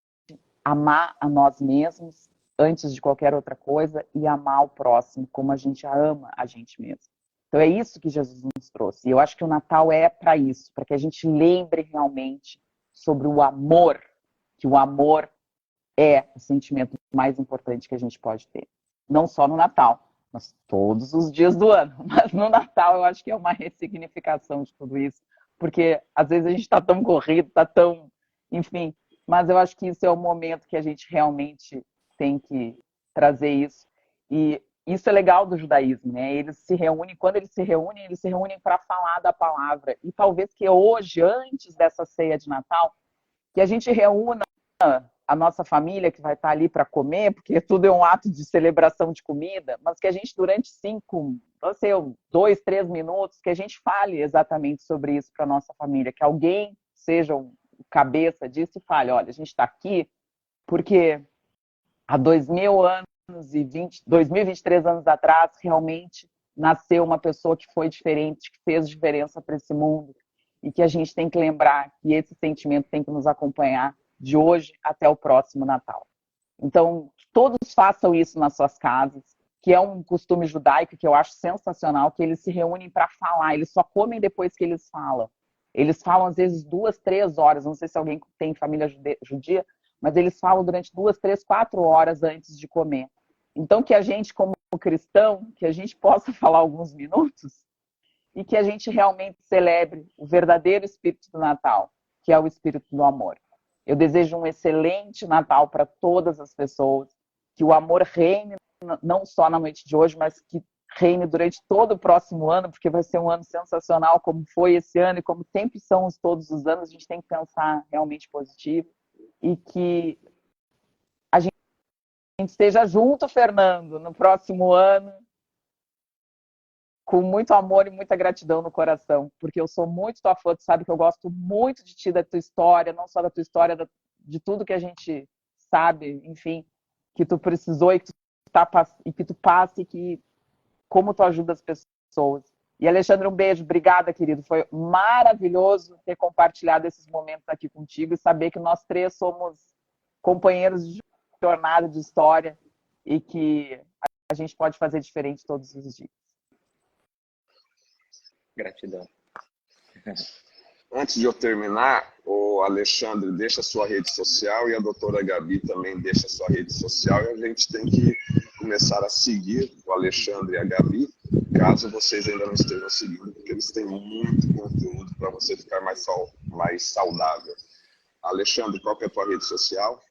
amar a nós mesmos antes de qualquer outra coisa e amar o próximo como a gente ama a gente mesmo. Então é isso que Jesus nos trouxe. E eu acho que o Natal é para isso, para que a gente lembre realmente sobre o amor, que o amor é o sentimento mais importante que a gente pode ter. Não só no Natal, mas todos os dias do ano. Mas no Natal eu acho que é uma ressignificação de tudo isso. Porque às vezes a gente está tão corrido, está tão... Enfim, mas eu acho que isso é o momento que a gente realmente tem que trazer isso. E isso é legal do judaísmo, né? Eles se reúnem, quando eles se reúnem para falar da palavra. E talvez que hoje, antes dessa ceia de Natal, que a gente reúna a nossa família que vai estar ali para comer, porque tudo é um ato de celebração de comida, mas que a gente durante 2, 3 minutos, que a gente fale exatamente sobre isso para a nossa família, que alguém seja o cabeça disso e fale, olha, a gente está aqui porque há 2023 anos atrás, realmente, nasceu uma pessoa que foi diferente, que fez diferença para esse mundo, e que a gente tem que lembrar que esse sentimento tem que nos acompanhar de hoje até o próximo Natal. Então, que todos façam isso nas suas casas, que é um costume judaico que eu acho sensacional, que eles se reúnem para falar, eles só comem depois que eles falam. Eles falam, às vezes, 2, 3 horas, não sei se alguém tem família judia, mas eles falam durante 2, 3, 4 horas antes de comer. Então, que a gente, como cristão, que a gente possa falar alguns minutos e que a gente realmente celebre o verdadeiro espírito do Natal, que é o espírito do amor. Eu desejo um excelente Natal para todas as pessoas, que o amor reine não só na noite de hoje, mas que reine durante todo o próximo ano, porque vai ser um ano sensacional, como foi esse ano e como sempre são todos os anos. A gente tem que pensar realmente positivo e que a gente esteja junto, Fernando, no próximo ano, com muito amor e muita gratidão no coração, porque eu sou muito tua fã, tu sabe que eu gosto muito de ti, da tua história, não só da tua história, de tudo que a gente sabe, enfim, que tu precisou e que tu passa e que como tu ajuda as pessoas. E Alexandre, um beijo, obrigada, querido, foi maravilhoso ter compartilhado esses momentos aqui contigo e saber que nós 3 somos companheiros de jornada, de história e que a gente pode fazer diferente todos os dias. Gratidão. Antes de eu terminar, o Alexandre deixa a sua rede social e a doutora Gabi também deixa a sua rede social, e a gente tem que começar a seguir o Alexandre e a Gabi, caso vocês ainda não estejam seguindo, porque eles têm muito conteúdo para você ficar mais saudável. Alexandre, qual que é a tua rede social?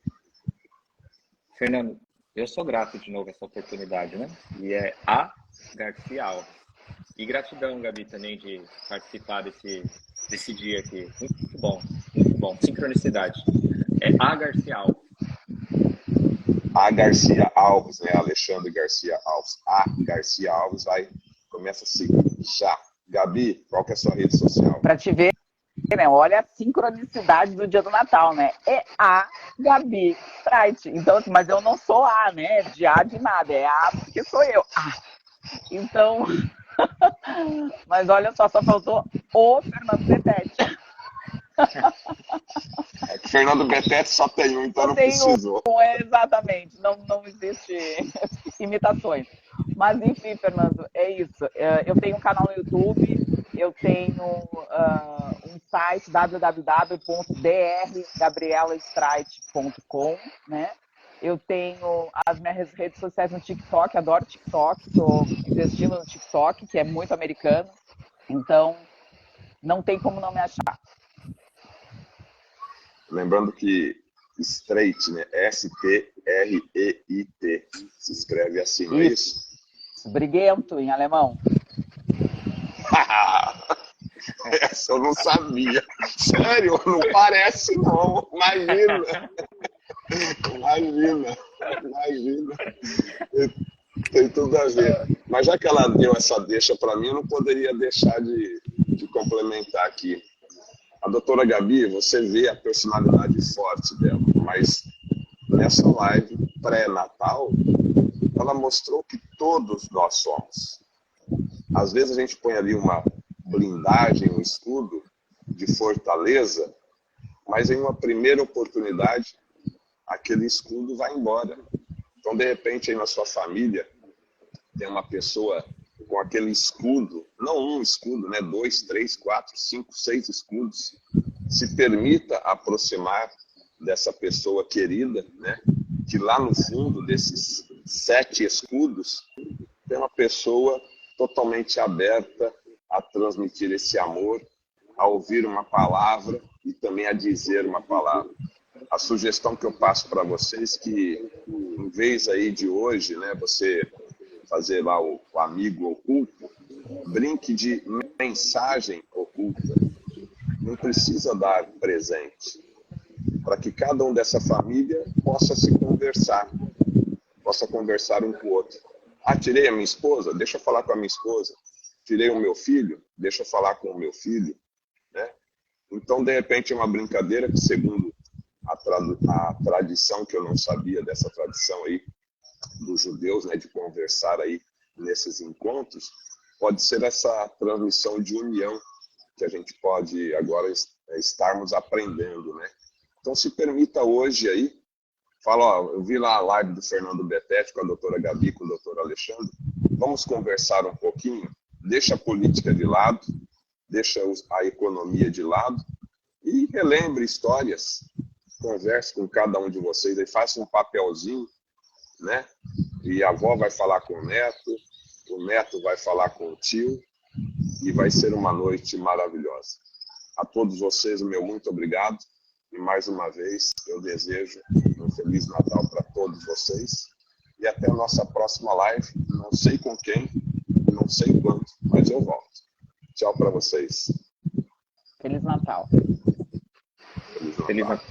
Fernando, eu sou grato de novo a essa oportunidade, né? E é a Garcia Alves. E gratidão, Gabi, também de participar desse dia aqui. Muito bom, muito bom. Sincronicidade. É a Garcia Alves. A Garcia Alves, né? Alexandre Garcia Alves. A Garcia Alves, vai, começa a seguir já. Gabi, qual que é a sua rede social? Para te ver, né? Olha a sincronicidade do dia do Natal, né? É a Gabi Streit. Então, mas eu não sou A, né? De A de nada. É A porque sou eu. Então, mas olha só faltou o Fernando Betete. É que Fernando Betete só tem um, então não precisou. Exatamente, não existe imitações. Mas enfim, Fernando, é isso. Eu tenho um canal no YouTube, eu tenho um site www.drgabrielastreit.com, né? Eu tenho as minhas redes sociais no TikTok, adoro TikTok, estou investindo no TikTok, que é muito americano, então não tem como não me achar. Lembrando que Streit, né? S-T-R-E-I-T, se escreve assim, não é isso? Briguento, em alemão. Essa eu não sabia. Sério, não parece não. Imagina. Tem tudo a ver. Mas já que ela deu essa deixa para mim, eu não poderia deixar de complementar aqui. A doutora Gabi, você vê a personalidade forte dela, mas nessa live pré-natal, ela mostrou que todos nós somos. Às vezes a gente põe ali uma blindagem, um escudo de fortaleza, mas em uma primeira oportunidade, aquele escudo vai embora. Então, de repente, aí na sua família, tem uma pessoa com aquele escudo, não um escudo, né? 2, 3, 4, 5, 6 escudos. Se permita aproximar dessa pessoa querida, né? Que lá no fundo desses 7 escudos, tem uma pessoa totalmente aberta a transmitir esse amor, a ouvir uma palavra e também a dizer uma palavra. A sugestão que eu passo para vocês é que, em vez aí de hoje, né, você fazer lá o amigo oculto, brinque de mensagem oculta. Não precisa dar presente, para que cada um dessa família possa se conversar, possa conversar um com o outro. Ah, tirei a minha esposa? Deixa eu falar com a minha esposa. Tirei o meu filho? Deixa eu falar com o meu filho. Né? Então, de repente, é uma brincadeira que, segundo a tradição, que eu não sabia dessa tradição aí, dos judeus, né, de conversar aí nesses encontros, pode ser essa transmissão de união que a gente pode agora estarmos aprendendo, né? Então se permita hoje aí, fala, ó, eu vi lá a live do Fernando Betete com a doutora Gabi, com o doutor Alexandre, vamos conversar um pouquinho, deixa a política de lado, deixa a economia de lado e relembre histórias, converse com cada um de vocês, aí faça um papelzinho, né? E a avó vai falar com o neto vai falar com o tio, e vai ser uma noite maravilhosa. A todos vocês, o meu muito obrigado, e mais uma vez eu desejo um Feliz Natal para todos vocês, e até a nossa próxima live, não sei com quem, não sei quando, mas eu volto. Tchau para vocês. Feliz Natal. Feliz Natal. Feliz Natal.